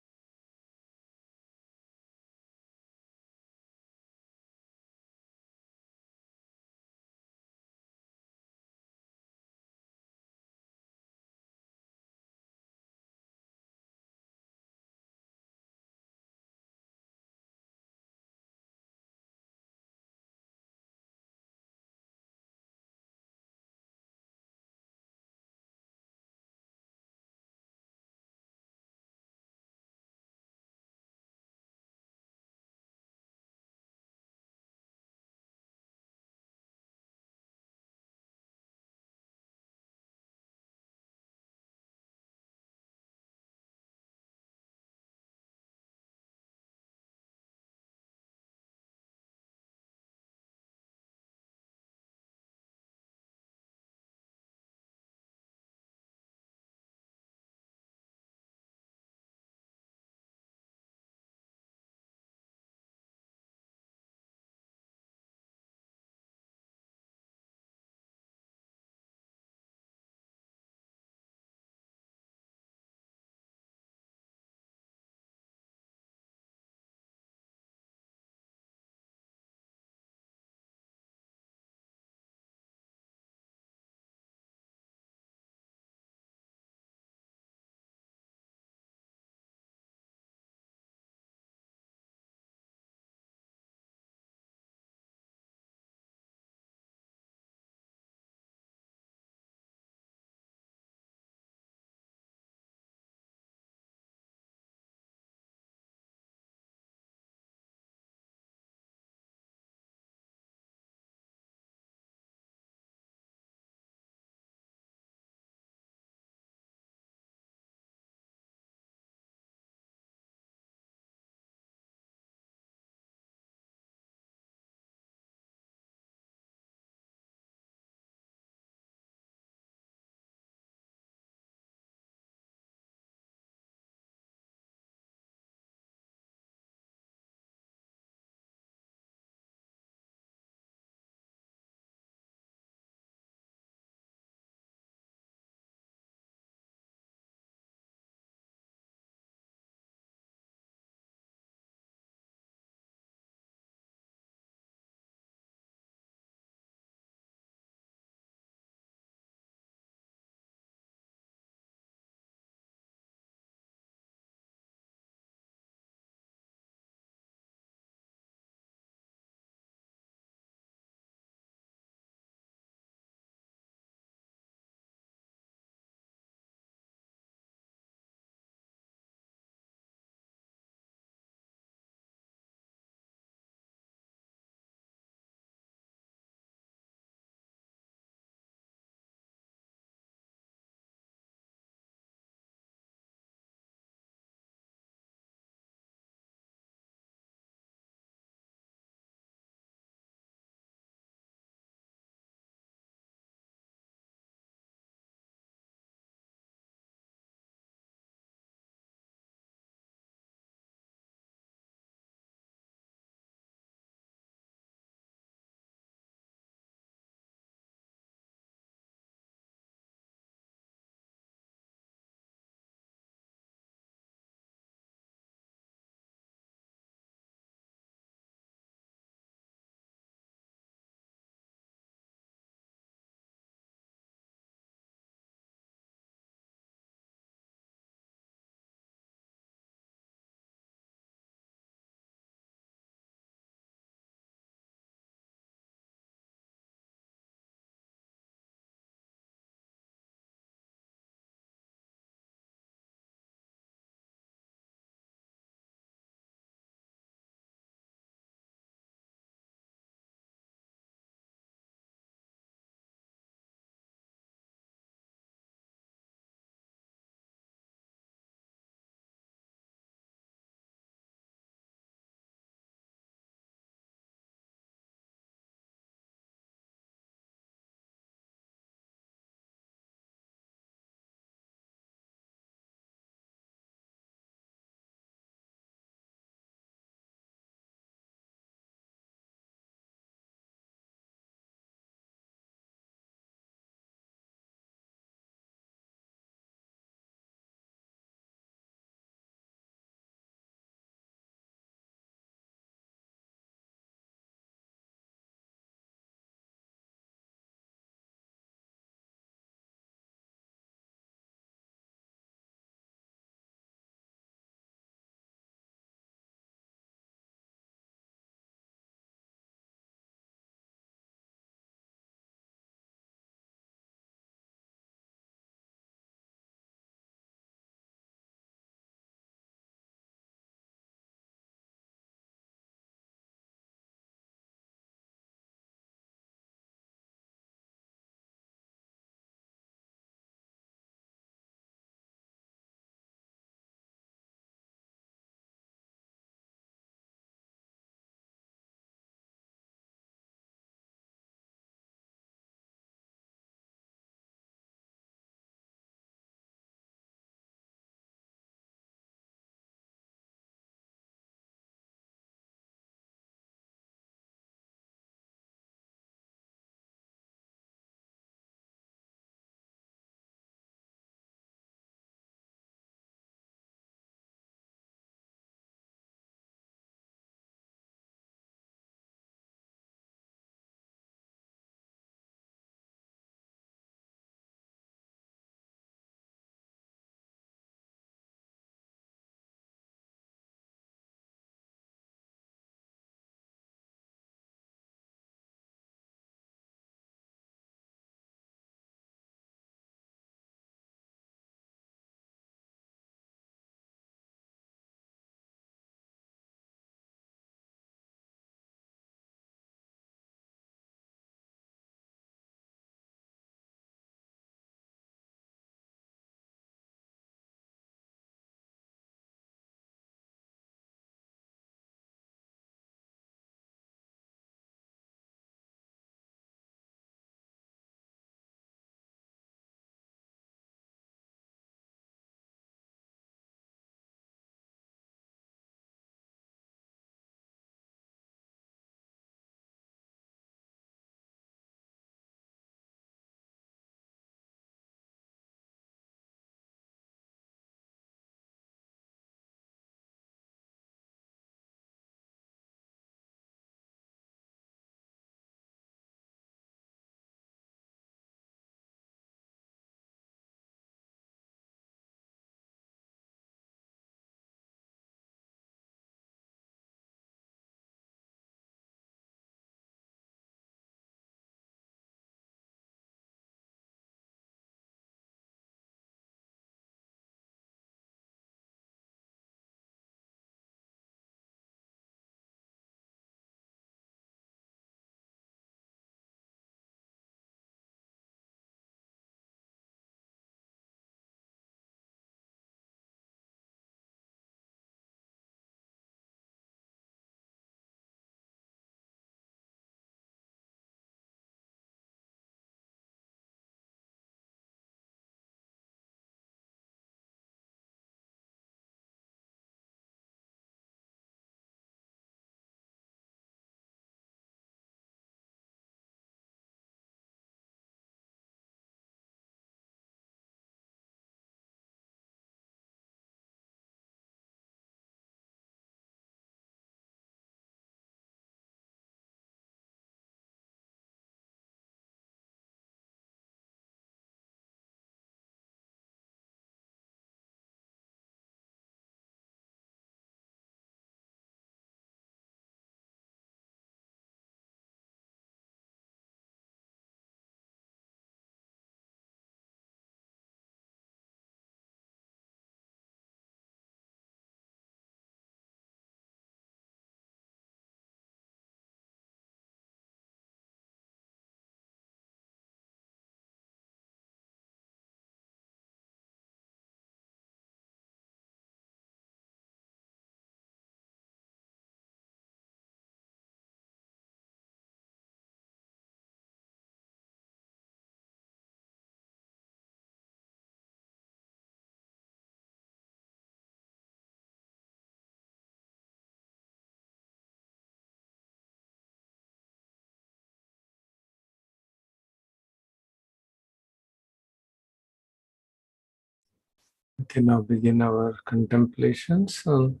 [SPEAKER 3] We can now begin our contemplations on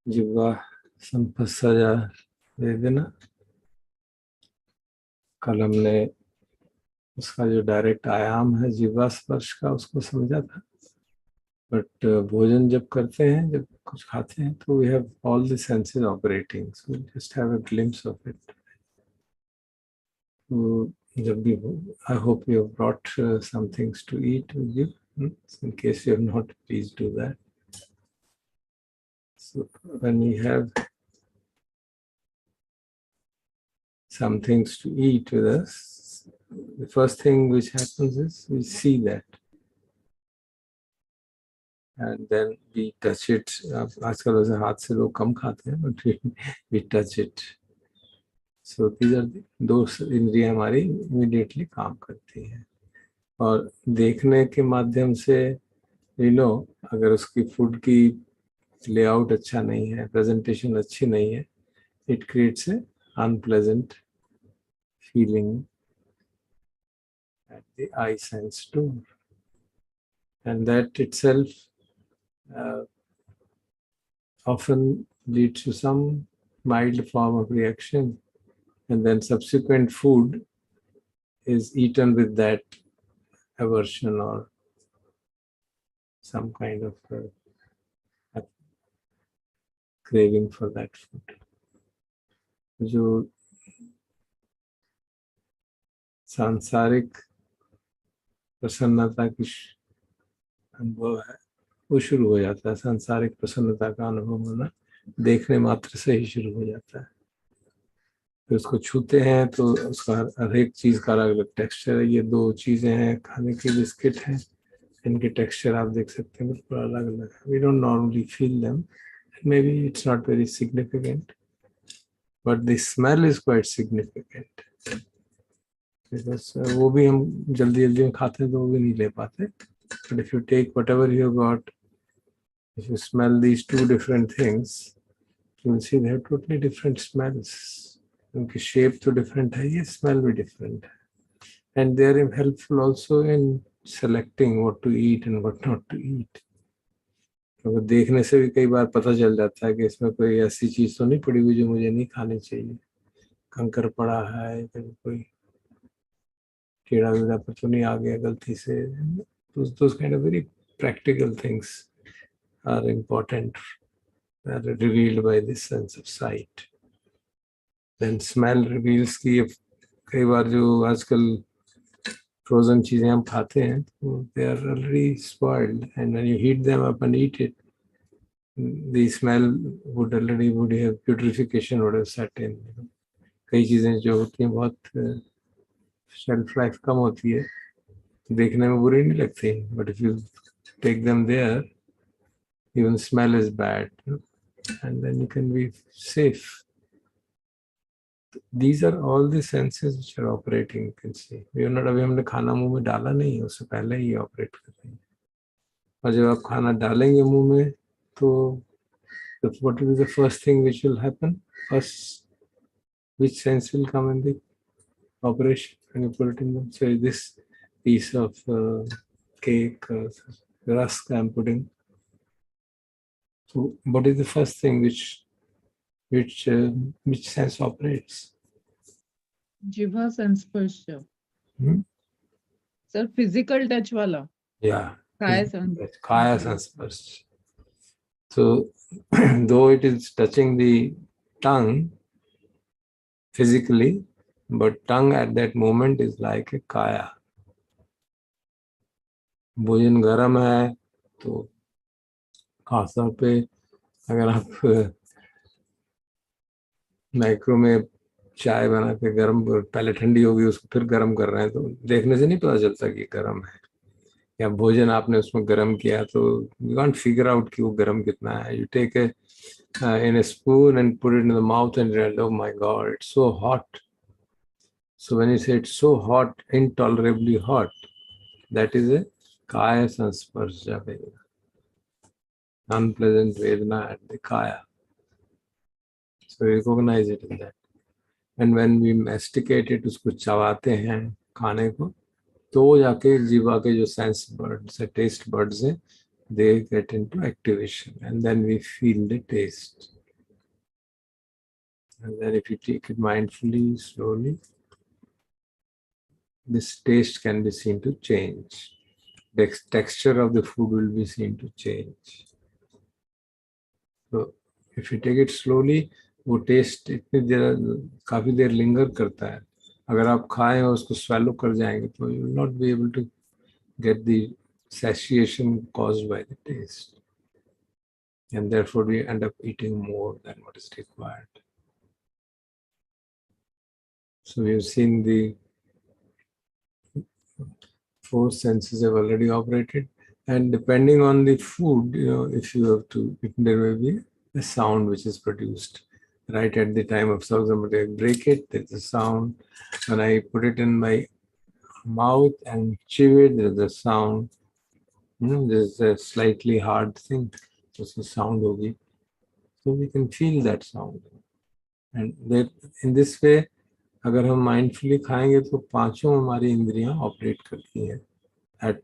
[SPEAKER 3] Jiva Sampasaya Vedana. कल हमने उसका जो डायरेक्ट आयाम है जीवा स्पर्श का उसको समझा था, बट भोजन जब करते हैं, जब कुछ खाते हैं, तो we have all the senses operating, so just have a glimpse of it. तो जब भी, I hope you have brought some things to eat with you, in case you have not, please do that. So when we have some things to eat with us, the first thing which happens is we see that, and then we touch it. आजकल वैसे हाथ से लोग कम खाते हैं, but we touch it. So these are दो इंद्रियां हमारी immediately काम करती हैं, और देखने के माध्यम से अगर उसकी फूड की लेआउट अच्छा नहीं है, प्रेजेंटेशन अच्छी नहीं है, it creates a unpleasant feeling at the eye sense too, and that itself often leads to some mild form of reaction, and then subsequent food is eaten with that aversion or some kind of craving for that food. जो सांसारिक प्रसन्नता की अनुभव है, वो शुरू हो जाता है. सांसारिक प्रसन्नता का अनुभव होना देखने मात्र से ही शुरू हो जाता है. फिर उसको छूते हैं तो उसका हर एक चीज का अलग अलग टेक्सचर है. ये दो चीजें हैं, खाने की बिस्किट हैं, इनके टेक्सचर आप देख सकते हैं बिल्कुल अलग अलग है. We don't normally feel them, maybe it's not very significant, but the smell is quite significant. वो भी हम जल्दी जल्दी में खाते हैं तो वो भी नहीं ले पाते. But if you take whatever you got, if you smell these two different things, you will see they have totally different smells. उनकी शेप तो डिफरेंट है, ये स्मेल भी डिफरेंट है. And they are helpful also in selecting what to eat and what not to eat. क्योंकि देखने से भी कई बार पता चल जाता है कि इसमें कोई ऐसी चीज तो नहीं पड़ी हुई जो मुझे नहीं खानी चाहिए. कंकर पड़ा है, कोई कीड़ा वीड़ा पर तो नहीं आ गया गलती से. those kind of very practical things are important, are revealed by this sense of sight. Then smell reveals कि कई बार जो आजकल फ्रोजन चीजें हम खाते हैं, तो they are already spoiled, and when you heat them up and eat it, the smell would have putrefaction would have set in. कई चीजें जो होती हैं बहुत शेल्फ लाइफ कम होती है, देखने में बुरी नहीं लगती, but if you take them there, even smell is bad, and then you can be safe. These are all the senses which are operating. You can see we are not, अभी हमने खाना मुंह में डाला नहीं है, उससे पहले ही ऑपरेट कर रही है. और जब आप खाना डालेंगे मुंह में, तो what will be the first thing which will happen? First, which sense will come in the operation when you put it in them? So this piece of cake, rusk I'm putting. So what is the first thing which sense operates?
[SPEAKER 5] Jiva संस्पर्श. Sir, physical touch वाला.
[SPEAKER 3] Yeah.
[SPEAKER 5] Kaya संस्पर्श.
[SPEAKER 3] Kaya संस्पर्श. So though it is touching the tongue physically, but tongue at that moment is like a kaya. भोजन गरम है तो खासतौर पे अगर आप micro में चाय बना के गरम, पहले ठंडी होगी उसको फिर गरम कर रहे हैं, तो देखने से नहीं पता चलता कि गरम है. या भोजन आपने उसमें गरम किया तो यू कांट फिगर आउट कि वो गरम कितना है. You take in a spoon and put it in the mouth and realize, oh my God, it's so hot. So when you say it's so hot, intolerably hot, that is a kaya sansparsha vedana, unpleasant vedana at the kaya. So recognize it in that. And when we masticate it, उसको चबाते हैं खाने को, तो जाके जीवा के जो सेंस बर्ड्स है, टेस्ट बर्ड्स हैं, they get into activation and then we feel the taste. And then if you take it mindfully, slowly, this taste can be seen to change. The texture of the food will be seen to change. So if you take it slowly, वो test इतनी देर काफी देर linger करता है. अगर आप खाएं और उसको swallow कर जाएंगे तो you will not be able to get the satiation caused by the taste. And therefore we end up eating more than what is required. So we have seen the four senses have already operated, and depending on the food, if you have to, there will be a sound which is produced right at the time of, for example, I break it, there's a sound. When I put it in my mouth and chew it, there's a sound. There's a slightly hard thing, there's a sound hogi. So we can feel that sound, and that in this way, अगर हम mindfully खाएंगे तो पांचों हमारी इंद्रियां operate करती हैं at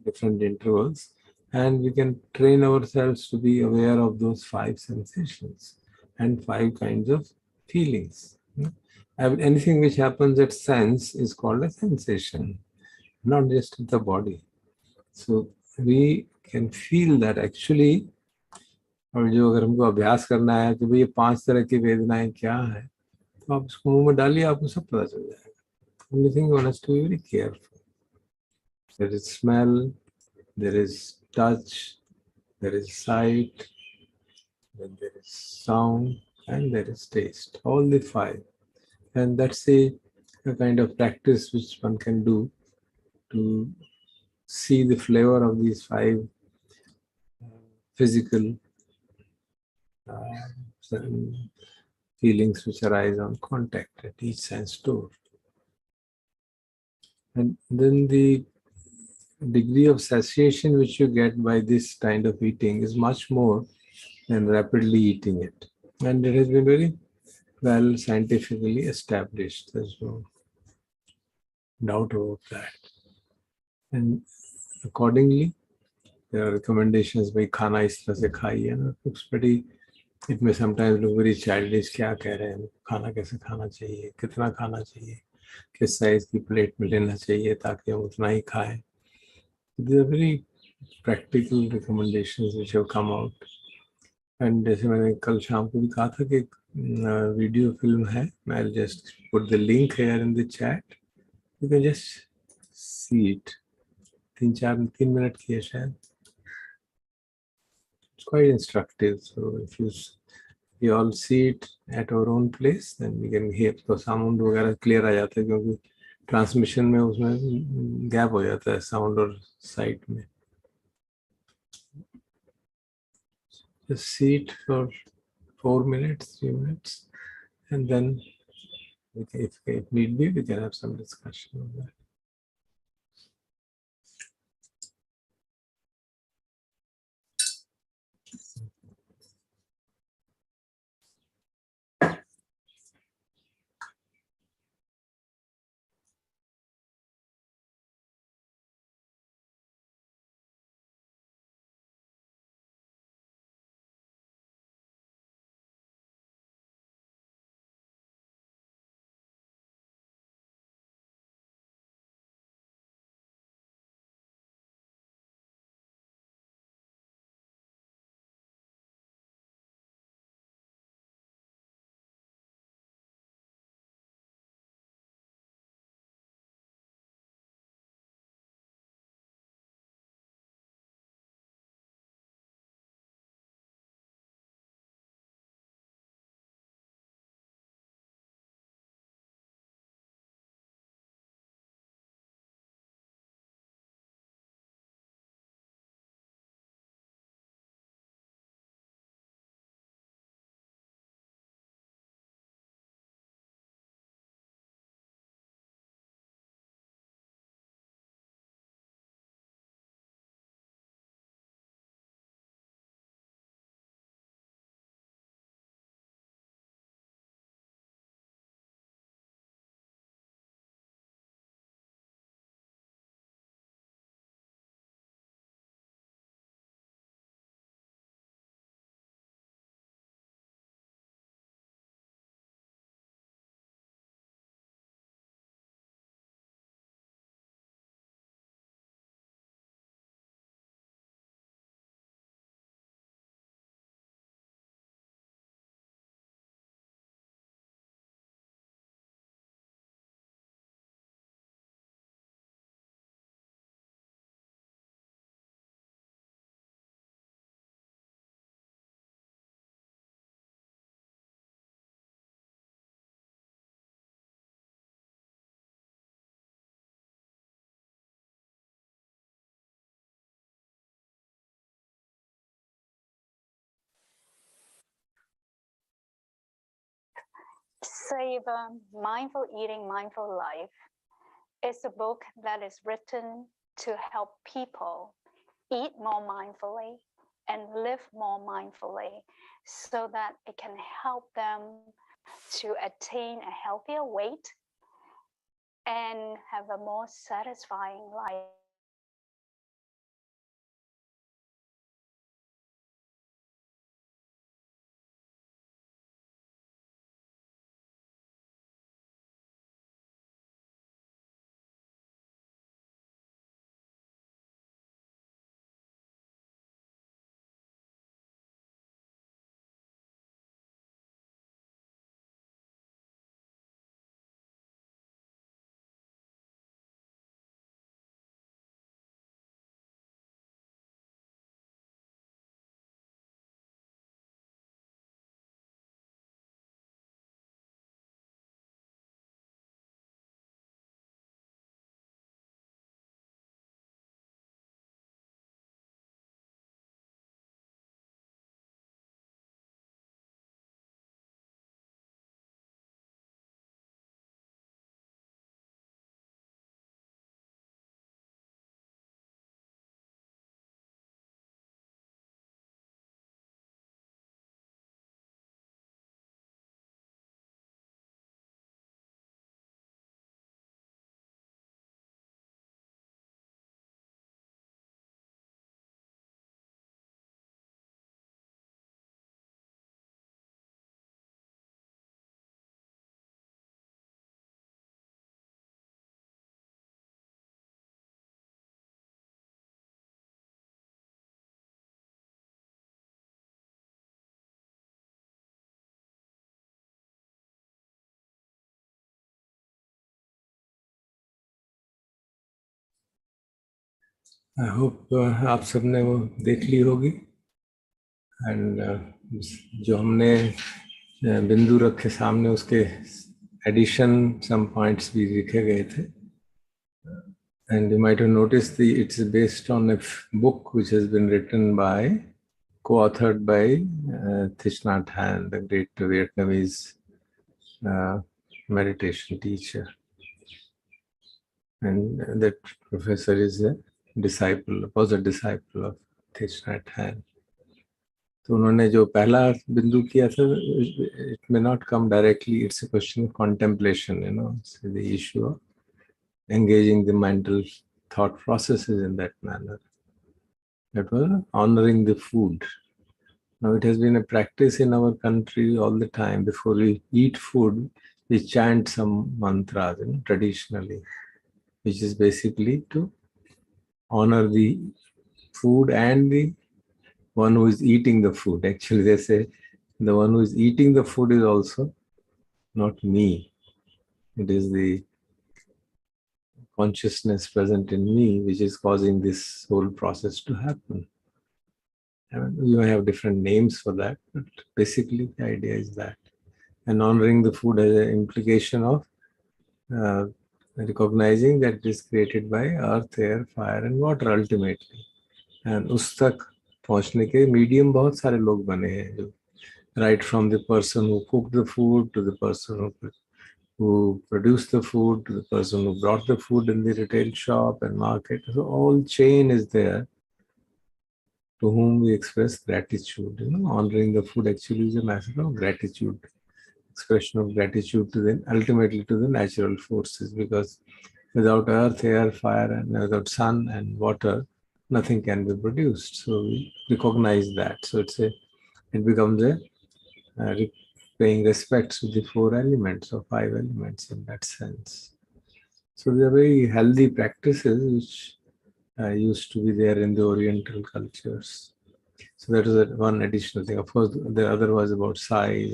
[SPEAKER 3] different intervals, and we can train ourselves to be aware of those five sensations and five kinds of feelings. Anything which happens at sense is called a sensation, not just the body. So we can feel that actually. और जो अगर हमको अभ्यास करना है कि भाई ये पांच तरह की वेदनाएं क्या है, तो आप उसको मुंह में डालिए, आपको सब पता चल जाएगा. Only thing one has to be very careful. There is smell, there is touch, there is sight, then there is sound, and there is taste. All the five. And that's a kind of practice which one can do to see the flavor of these five physical feelings which arise on contact at each sense door. And then the degree of satiation which you get by this kind of eating is much more than rapidly eating it. And it has been very well scientifically established. There's no doubt about that. And accordingly, there are recommendations by खाना इस तरह से खाइए ना. Looks pretty. It may sometimes look very childish. क्या कह रहे हैं, खाना कैसे खाना चाहिए, कितना खाना चाहिए, किस साइज की प्लेट में लेना चाहिए ताकि हम उतना ही खाएं. These are very practical recommendations which have come out. And जैसे मैंने कल शाम को भी कहा था कि वीडियो फिल्म है, I'll just put the link here in the chat. You can just see it. 3 minute की है शायद. It's quite instructive. So if you all see it at our own place, then we can hear. तो sound वगैरह clear आ जाता है, क्योंकि transmission में उसमें गैप हो जाता है साउंड और साइट में. Just see it for 4 minutes, 3 minutes, and then if need be, we can have some discussion on that.
[SPEAKER 6] Savor Mindful Eating, Mindful Life is a book that is written to help people eat more mindfully and live more mindfully so that it can help them to attain a healthier weight and have a more satisfying life.
[SPEAKER 3] I hope आप सबने वो देख ली होगी and जो हमने बिंदु रखे सामने उसके एडिशन सम पॉइंट्स भी लिखे गए थे and you might have noticed it's based on a book which has been written by co-authored by Thich Nhat Hanh, the great Vietnamese meditation teacher, and that professor is was a disciple of Thich Nhat Hanh. तो उन्होंने जो पहला बिंदु किया था, it may not come directly, it's a question of contemplation, so the issue of engaging the mental thought processes in that manner. That was honoring the food. Now it has been a practice in our country all the time. Before we eat food, we chant some mantras, traditionally, which is basically to honor the food and the one who is eating the food. Actually, they say the one who is eating the food is also not me. It is the consciousness present in me which is causing this whole process to happen. You may have different names for that, but basically the idea is that. And honoring the food has an implication of recognizing that it is created by earth, air, fire and water ultimately. And उस तक पहुंचने के medium बहुत सारे लोग बने हैं, जो right from the person who cooked the food to the person who produced the food to the person who brought the food in the retail shop and market. So all chain is there, to whom we express gratitude. Honoring the food actually is a matter of gratitude, expression of gratitude to them, ultimately to the natural forces, because without earth, air, fire, and without sun and water, nothing can be produced. So we recognize that. So it becomes a paying respects to the 4 elements or 5 elements in that sense. So they are very healthy practices which used to be there in the Oriental cultures. So that is one additional thing. Of course, the other was about size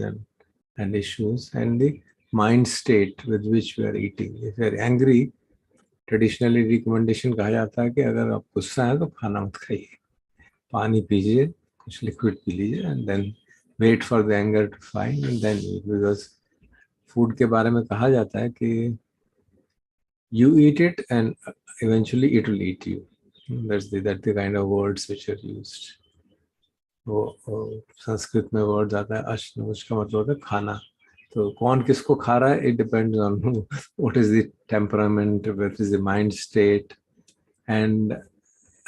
[SPEAKER 3] and issues and the mind state with which we are eating. If we are angry, traditionally recommendation कहा जाता है कि अगर आप गुस्सा है तो खाना मत खाइए, पानी पीजिए, कुछ लिक्विड पी लीजिए, and then wait for the anger to find and then eat, because food के बारे में कहा जाता है कि you eat it and eventually it will eat you. That's the kind of words which are used. वो संस्कृत में वर्ड आता है अश्न, उसका मतलब होता है खाना. तो कौन किसको खा रहा है, it depends on what is the temperament, what is the mind state, and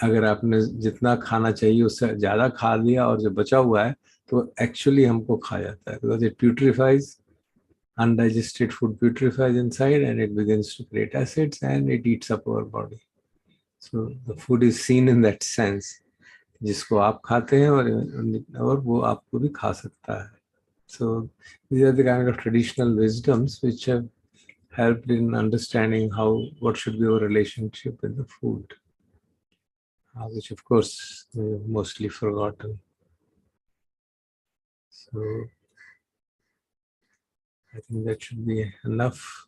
[SPEAKER 3] अगर आपने जितना खाना चाहिए उससे ज़्यादा खा लिया और जो बचा हुआ है तो एक्चुअली हमको खा जाता है, because it putrefies, undigested food putrefies inside and it begins to create acids and it eats up our body. So the food is seen in that sense, जिसको आप खाते हैं और वो आपको भी खा सकता है. So these are the kind of traditional wisdoms which have helped in understanding what should be our relationship with the food, which of course we've mostly forgotten. So I think that should be enough.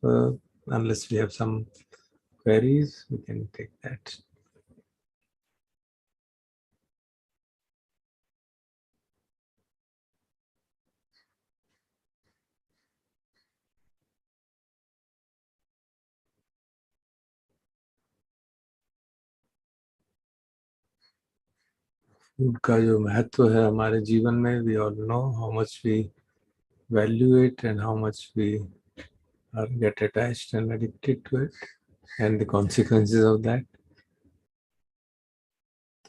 [SPEAKER 3] Unless we have some queries, we can take that. Food का जो महत्व है हमारे जीवन में, we all know how much we value it and how much we get attached and addicted to it and the consequences of that.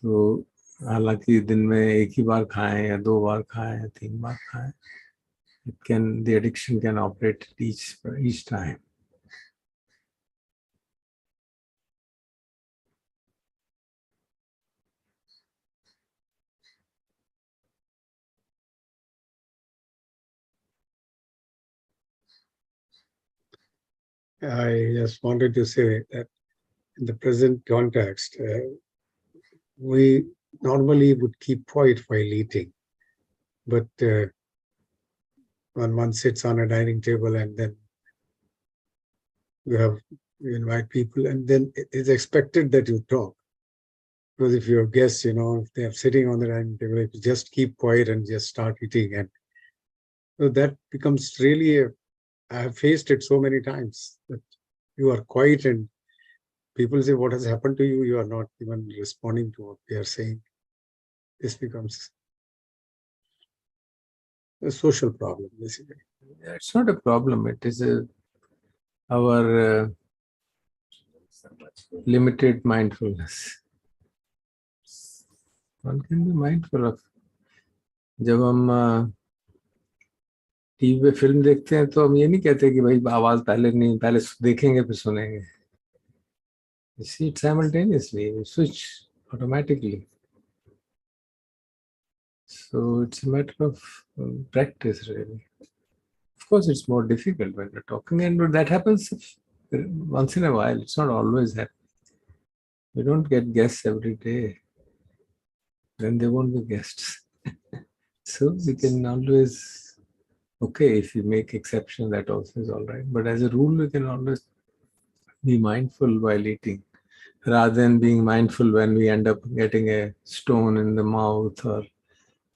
[SPEAKER 3] तो हालांकि दिन में एक ही बार खाएं या 2 बार खाएं या 3 बार खाएं, the addiction can operate each time.
[SPEAKER 7] I just wanted to say that in the present context, we normally would keep quiet while eating, but when one sits on a dining table and then you invite people, and then it is expected that you talk. Because if your guests, if they are sitting on the dining table, if you just keep quiet and just start eating, and so that becomes really I have faced it so many times that you are quiet and people say, what has happened to you? You are not even responding to what they are saying. This becomes a social problem, basically.
[SPEAKER 3] It's not a problem. It is our limited mindfulness. One can be mindful of. जब हम TV पे film देखते हैं तो हम ये नहीं कहते कि भाई आवाज पहले देखेंगे फिर सुनेंगे. You see it simultaneously, you switch automatically. So it's a matter of practice, really. Of course, it's more difficult when you're talking, and that happens once in a while. It's not always happening. We don't get guests every day. Then they won't be guests. So we can always, okay, if you make exception, that also is all right. But as a rule, we can always be mindful while eating, rather than being mindful when we end up getting a stone in the mouth or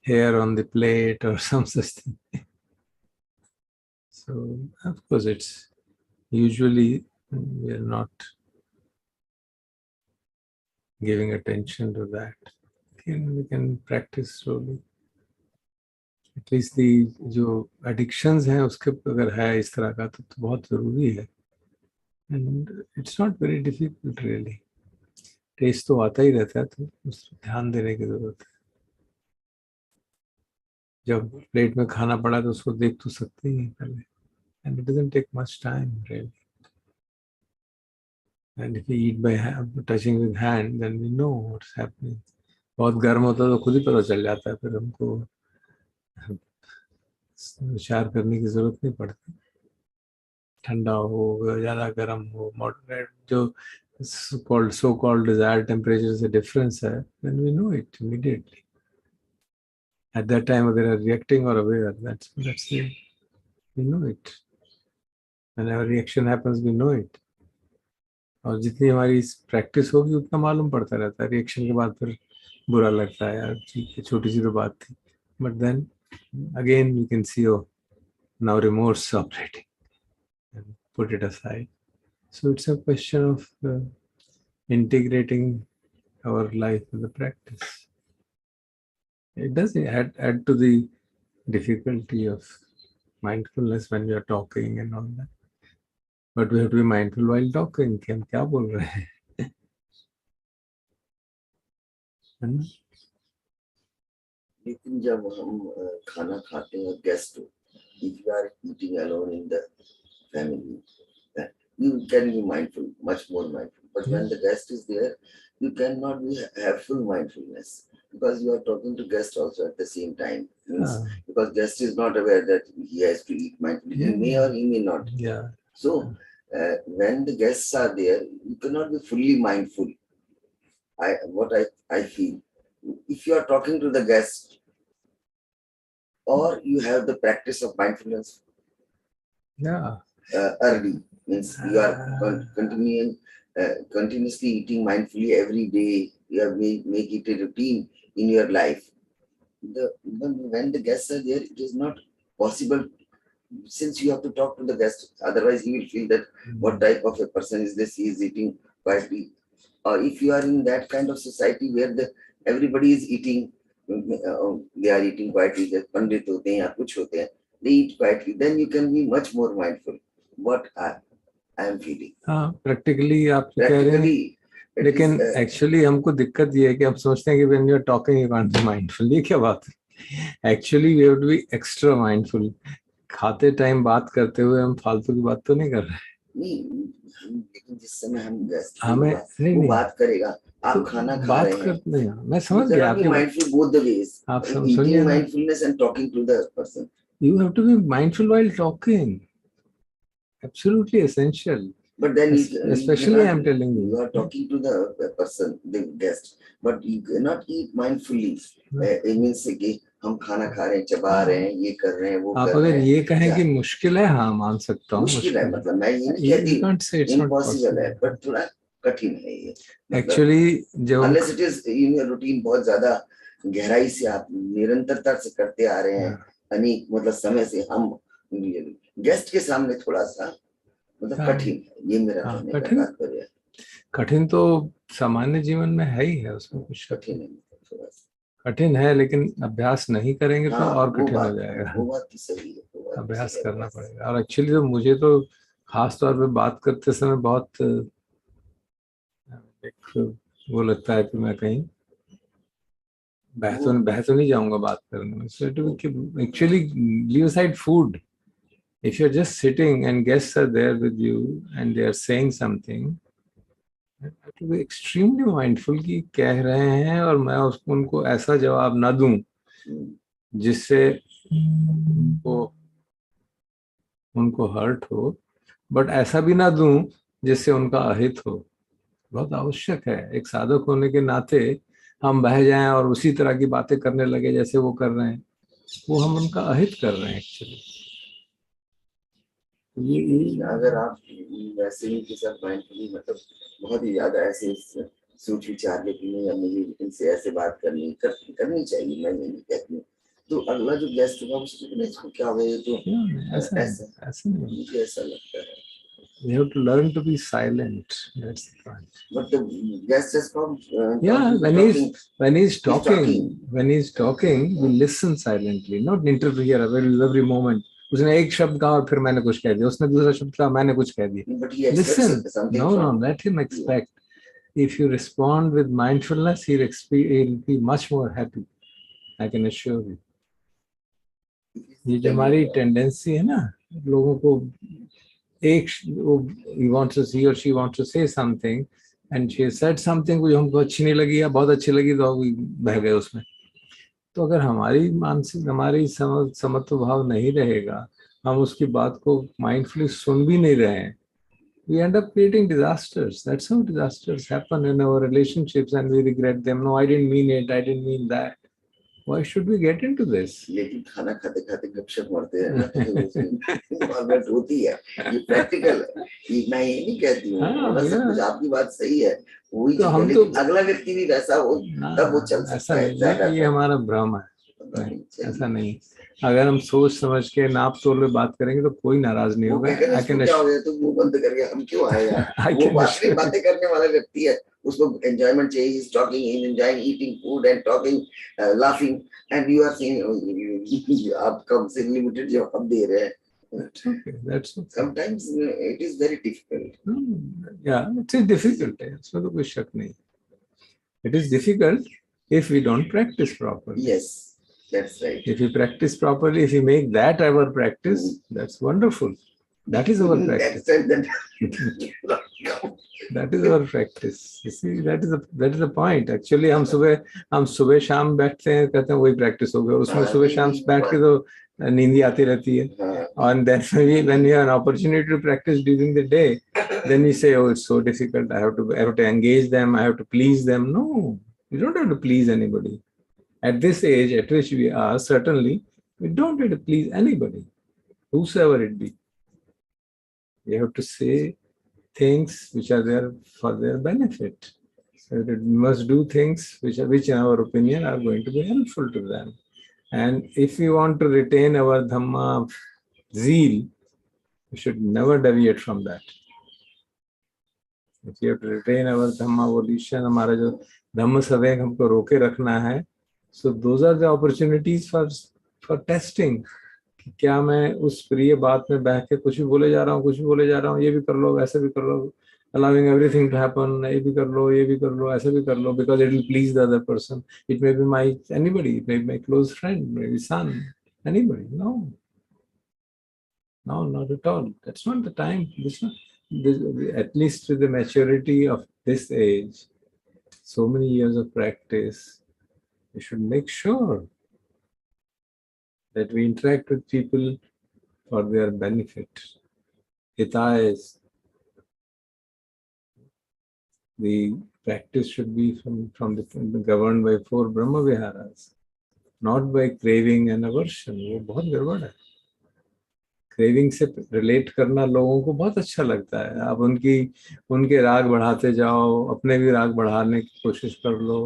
[SPEAKER 3] hair on the plate or some such thing. So, of course, it's usually we are not giving attention to that. We can practice slowly. At least the जो addictions हैं उसके अगर है इस तरह का तो बहुत ज़रूरी है. And it's not very difficult really. Taste तो आता ही रहता है, तो उस पर ध्यान देने की जरूरत है. जब प्लेट में खाना पड़ा तो उसको देख तो सकते ही हैं पहले. And it doesn't take much time really. And if we eat by touching with hand, then we know what's happening. बहुत गर्म होता है तो खुद ही पता चल जाता है, फिर हमको विचार करने की जरूरत नहीं पड़ती. ठंडा हो ज़्यादा गर्म हो, मॉडरेट, जो so-called desired temperature से difference है, then we know it immediately. At that time, whether they are reacting or aware, that's it. We know it. Whenever reaction happens, we know it. और जितनी हमारी प्रैक्टिस होगी उतना मालूम पड़ता रहता है. रिएक्शन के बाद फिर बुरा लगता है, यार ठीक है, छोटी सी तो बात थी. But then again you can see, oh, now remorse operating, and put it aside. So it's a question of integrating our life with the practice. It does add to the difficulty of mindfulness when we are talking and all that. But we have to be mindful while talking. कि हम क्या बोल रहे हैं, है ना?
[SPEAKER 8] लेकिन जब हम खाना खाते हैं guest, if you are eating alone in the family, you can be mindful, much more mindful. But when the guest is there, you cannot have full mindfulness because you are talking to guest also at the same time. Means, because guest is not aware that he has to eat mindfully. He may or he may not.
[SPEAKER 3] Yeah.
[SPEAKER 8] So when the guests are there, you cannot be fully mindful. I feel, if you are talking to the guest, or you have the practice of mindfulness early, means you are continuously eating mindfully every day, you have make it a routine in your life. When the guests are there, it is not possible, since you have to talk to the guest, otherwise he will feel that what type of a person is this, he is eating quietly. Or if you are in that kind of society where everybody is eating, they are eating quietly, the pandit hote hain ya kuch hote hain, they eat quietly, then you can be much more mindful. What I am feeling.
[SPEAKER 3] हाँ, practically आप कह रहे हैं, लेकिन actually हमको दिक्कत ये है कि हम सोचते हैं कि when you are talking you can't be mindful. ये क्या बात है? Actually we have to be extra mindful. खाते टाइम बात करते हुए हम फालतू की बात तो नहीं कर रहे.
[SPEAKER 8] लेकिन जिस समय हम गेस्ट
[SPEAKER 3] हमें
[SPEAKER 8] वो बात करेगा, आप खाना खा रहे हैं,
[SPEAKER 3] मैं समझ गया आपके
[SPEAKER 8] mindful both the ways.
[SPEAKER 3] आप समझिए
[SPEAKER 8] mindfulness and talking to the person.
[SPEAKER 3] You have to be mindful while talking. Absolutely essential.
[SPEAKER 8] But then
[SPEAKER 3] especially I'm telling you,
[SPEAKER 8] you are talking to the person, the guest, but you cannot eat mindfully. It means कि हम खाना खा रहे हैं, चबा रहे हैं, ये कर रहे हैं, वो
[SPEAKER 3] आप
[SPEAKER 8] कर रहे
[SPEAKER 3] अगर
[SPEAKER 8] हैं.
[SPEAKER 3] ये कहें कि मुश्किल है, हाँ मान सकता हूँ.
[SPEAKER 8] मुश्किल है, मतलब मैं ये नहीं कहती impossible है, but थोड़ा कठिन है ये.
[SPEAKER 3] Actually जब
[SPEAKER 8] unless it is in your routine बहुत ज़्यादा गहराई से आप निरंतरता से करते आ रहे हैं, अनेक मतलब समय से, हम गेस्ट के सामने थोड़ा सा मतलब कठिन है. ये मेरा कहने का तात्पर्य है.
[SPEAKER 3] कठिन तो सामान्य जीवन में है ही है, उसमें कुछ
[SPEAKER 8] कठिन है, थोड़ा सा
[SPEAKER 3] कठिन है, लेकिन अभ्यास नहीं करेंगे तो और कठिन हो जाएगा.
[SPEAKER 8] वो बात तो सही है,
[SPEAKER 3] अभ्यास करना पड़ेगा. और एक्चुअली तो मुझे तो खास तौर पे बात करते समय बहुत एक वो लगता है कि मैं कहीं बहस नहीं जाऊंगा बात करने में. So actually leave aside food. If you're just sitting and guests are there with you and they are saying something, you have to be extremely mindful कि कह रहे हैं और मैं उनको ऐसा जवाब ना दूं जिससे उनको हर्ट हो, बट ऐसा भी ना दूं जिससे उनका अहित हो. बहुत आवश्यक है. एक साधक होने के नाते हम बह जाएं और उसी तरह की बातें करने लगे जैसे वो कर रहे हैं, वो हम उनका अहित कर रहे हैं एक्चुअली.
[SPEAKER 8] ये अगर आप वैसे ही के साथ माइंडफुली मतलब बहुत ही ज्यादा ऐसे सोच विचार लेती नहीं, या मुझे इनसे ऐसे बात करनी चाहिए, मैं नहीं कहती हूँ, तो अगला जो गेस्ट होगा उसको इसको क्या हो, तो ऐसा मुझे ऐसा लगता है.
[SPEAKER 3] We have to learn to be silent. That's the point.
[SPEAKER 8] But the guest has come.
[SPEAKER 3] When he's talking, we listen silently, not interfere every moment. उसने एक शब्द कहा और फिर मैंने कुछ कह दिया, उसने दूसरा शब्द कहा, मैंने कुछ कह दिया. Listen. No, let him expect. If you respond with mindfulness, he'll be much more happy. I can assure you. ये जो हमारी टेंडेंसी है ना, लोगों को he wants to, he or she wants to say something and she said something जो हमको अच्छी नहीं लगी या बहुत अच्छी लगी तो बह गए उसमें. तो अगर हमारी समत्व भाव नहीं रहेगा, हम उसकी बात को माइंडफुली सुन भी नहीं रहे हैं, we end up creating disasters. That's how disasters happen in our relationships and we regret them. No, I didn't mean it, I didn't mean that. Why should we get into this?
[SPEAKER 8] लेकिन खाना खाते खाते गपशप मारते हैं ना, तो होती है. ये प्रैक्टिकल है, मैं ये नहीं कहती हूँ. सब कुछ आपकी बात सही है, वही तो हम तो अगला व्यक्ति भी वैसा हो तब वो चल सकता है.
[SPEAKER 3] ये हमारा भ्रम है. ऐसा नहीं. अगर हम सोच समझ के नाप तोल में बात करेंगे तो कोई नाराज नहीं
[SPEAKER 8] वो
[SPEAKER 3] होगा.
[SPEAKER 8] कहेगा
[SPEAKER 3] I
[SPEAKER 8] इसको
[SPEAKER 3] can
[SPEAKER 8] क्या हो गया, तुम मुंह बंद करके हम क्यों आए यार.
[SPEAKER 3] I
[SPEAKER 8] वो
[SPEAKER 3] can
[SPEAKER 8] बातें
[SPEAKER 3] assure you.
[SPEAKER 8] बातें करने वाला व्यक्ति है, उसको एंजॉयमेंट चाहिए. He's talking, he's enjoying eating food and talking, laughing, and you are saying आप कम से लिमिटेड जवाब दे रहे हैं.
[SPEAKER 3] That's okay. That's okay.
[SPEAKER 8] Sometimes it is very difficult.
[SPEAKER 3] Yeah, it is difficult. इसमें तो कोई शक नहीं. It is difficult if we don't practice properly.
[SPEAKER 8] Yes, that's right.
[SPEAKER 3] If we practice properly, if we make that our practice, that's wonderful. That is our practice. That is our practice. You see, that is the point. Actually, हम सुबह शाम बैठते हैं, कहते हैं वही practice हो गया. उसमें सुबह शाम बैठ के तो नींद ही आती रहती है. And then when we have an opportunity to practice during the day, then we say, oh, it's so difficult. I have to engage them. I have to please them. No, you don't have to please anybody. At this age at which we are, certainly, we don't have to please anybody, whosoever it be. We have to say things which are there for their benefit. So we must do things which in our opinion are going to be helpful to them. And if we want to retain our Dhamma zeal, we should never deviate from that. If you have to retain our Dhamma volition, हमारा जो धम्म सवेग हमको रोके रखना है, so those are the opportunities for testing. कि क्या मैं उस प्रिय बात में बह के कुछ भी बोले जा रहा हूँ, ये भी कर लो, वैसे भी कर लो, allowing everything to happen, ये भी कर लो, ऐसे भी कर लो, because it will please the other person. It may be anybody, it may be my close friend, maybe son, anybody. No, not at all. That's not the time. At least with the maturity of this age, so many years of practice, we should make sure that we interact with people for their benefit. Hita is the practice should be governed by 4 Brahma Viharas, not by craving and aversion. वो बहुत गड़बड़ है. Craving से relate करना लोगों को बहुत अच्छा लगता है. आप उनके राग बढ़ाते जाओ, अपने भी राग बढ़ाने की कोशिश कर लो,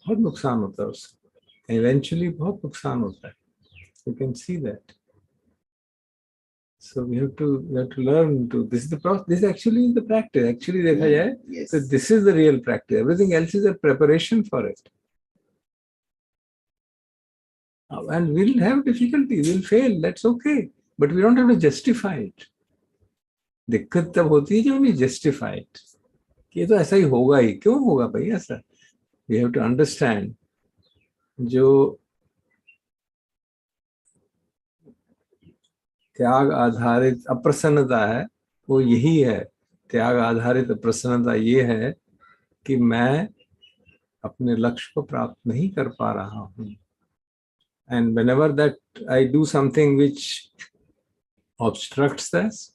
[SPEAKER 3] बहुत नुकसान होता है उससे. इवेंचुअली बहुत नुकसान होता है. You can see that. So we have to learn to. This is actually the practice. Actually, देखा जाए,
[SPEAKER 8] Yes.
[SPEAKER 3] so this is the real practice. Everything else is a preparation for it. And we'll have difficulty. We'll fail. That's okay. But we don't have to justify it. दिक्कत तब होती है जब we justify it. कि ये तो ऐसा ही होगा ही. क्यों होगा भाई ऐसा? We have to understand जो त्याग आधारित अप्रसन्नता है, वो यही है. त्याग आधारित अप्रसन्नता ये है कि मैं अपने लक्ष्य को प्राप्त नहीं कर पा रहा हूँ. And whenever that I do something which obstructs this,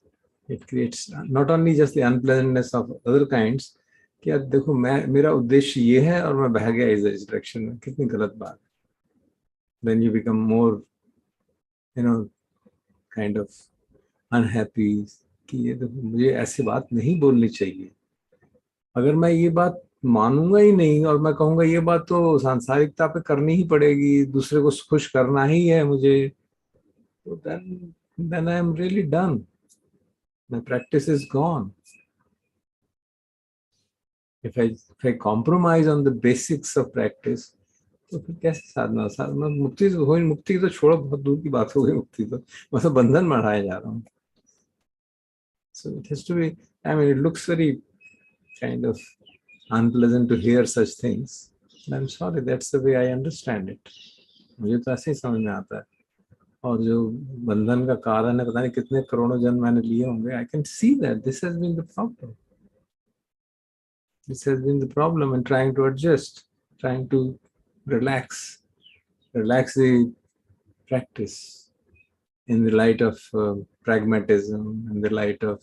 [SPEAKER 3] it creates not only just the unpleasantness of other kinds, कि यार देखो मेरा उद्देश्य ये है और मैं बह गया इस डायरेक्शन में, कितनी गलत बात. Then you become more, kind of unhappy कि ये देखो मुझे ऐसी बात नहीं बोलनी चाहिए. अगर मैं ये बात मानूंगा ही नहीं और मैं कहूंगा ये बात तो सांसारिकता पे करनी ही पड़ेगी, दूसरे को खुश करना ही है मुझे, तो then I am really done. My practice is gone. If I compromise on the basics of practice, तो फिर कैसे साधना मुक्ति तो छोड़ो, बहुत दूर की बात हो गई. मुक्ति तो मैं तो बंधन बढ़ाया जा रहा हूँ. So it has to be, it looks very kind of unpleasant to hear such things. And I'm sorry, that's the way I understand it. मुझे तो ऐसे ही समझ में आता है. और जो बंधन का कारण है, पता नहीं कितने करोड़ों जन्म मैंने लिए होंगे. I can see that this has been the problem. This has been the problem in trying to adjust, trying to relax the practice in the light of pragmatism, in the light of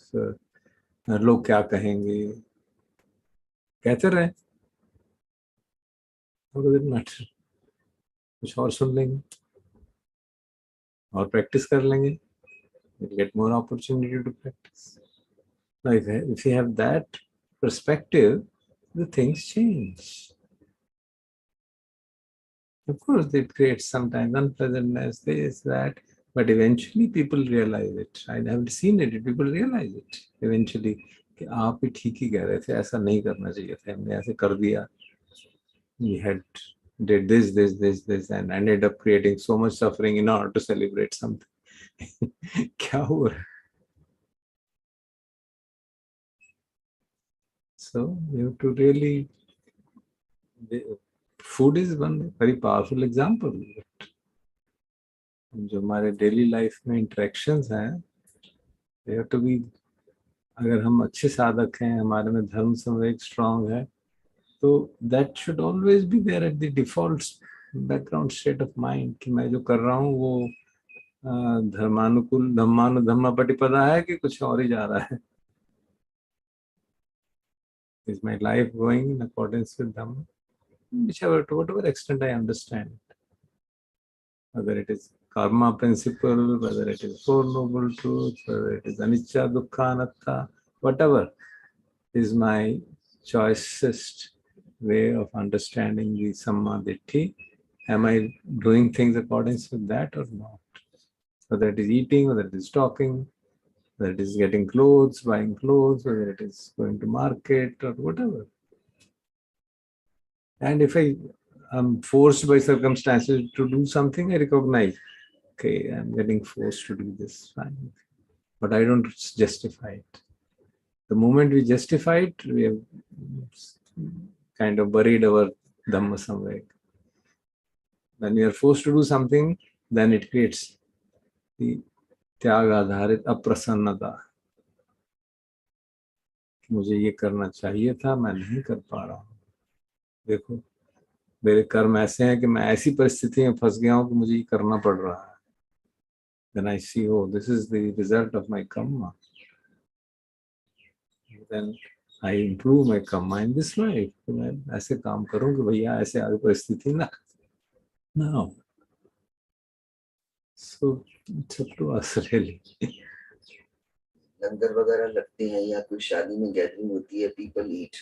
[SPEAKER 3] लोग क्या कहेंगे, कहते रहे, what does it matter? कुछ और सुन लेंगे और practice कर लेंगे. We'll get more opportunity to practice. Now, if you have that perspective, the things change. Of course, it creates sometimes unpleasantness, this, that, but eventually people realize it. I have seen it, people realize it eventually. कि आप ही ठीक ही कह रहे थे, ऐसा नहीं करना चाहिए था, हमने ऐसे कर दिया. We had did this, and ended up creating so much suffering in order to celebrate something. क्या हुआ? So you have to really. Food is one very powerful example. जो हमारे डेली लाइफ में इंटरेक्शंस हैं, they have to be. अगर हम अच्छे साधक हैं, हमारे में धर्म संवेग स्ट्रांग है, तो that should always be there at the default background state of mind कि मैं जो कर रहा हूँ वो धर्मानुकूल धम्मापटिपदा है कि कुछ और ही जा रहा है. Is my life going in accordance with Dhamma? Whichever, to whatever extent I understand. Whether it is karma principle, whether it is Four Noble Truths, whether it is anicca, dukkha, anatta, whatever is my choicest way of understanding the samma ditthi. Am I doing things according to that or not? Whether it is eating, whether it is talking, whether it is getting clothes, buying clothes, whether it is going to market or whatever. And if I am forced by circumstances to do something, I recognize, okay, I'm getting forced to do this, fine. But I don't justify it. The moment we justify it, we have kind of buried our Dhamma samveg. When we are forced to do something, then it creates the त्याग आधारित अप्रसन्नता. मुझे ये करना चाहिए था, मैं नहीं कर पा रहा हूँ. देखो, मेरे कर्म ऐसे हैं कि मैं ऐसी परिस्थिति में फंस गया हूँ कि मुझे ये करना पड़ रहा है. Then I see, oh, this is the result of my karma. Then I improve my karma in this life. तो मैं ऐसे काम करूँ कि भैया ऐसे आगे परिस्थिति ना. No. So it's up to us really.
[SPEAKER 8] लंगर वगैरह लगते हैं या कोई शादी में गैदरिंग होती है, people eat.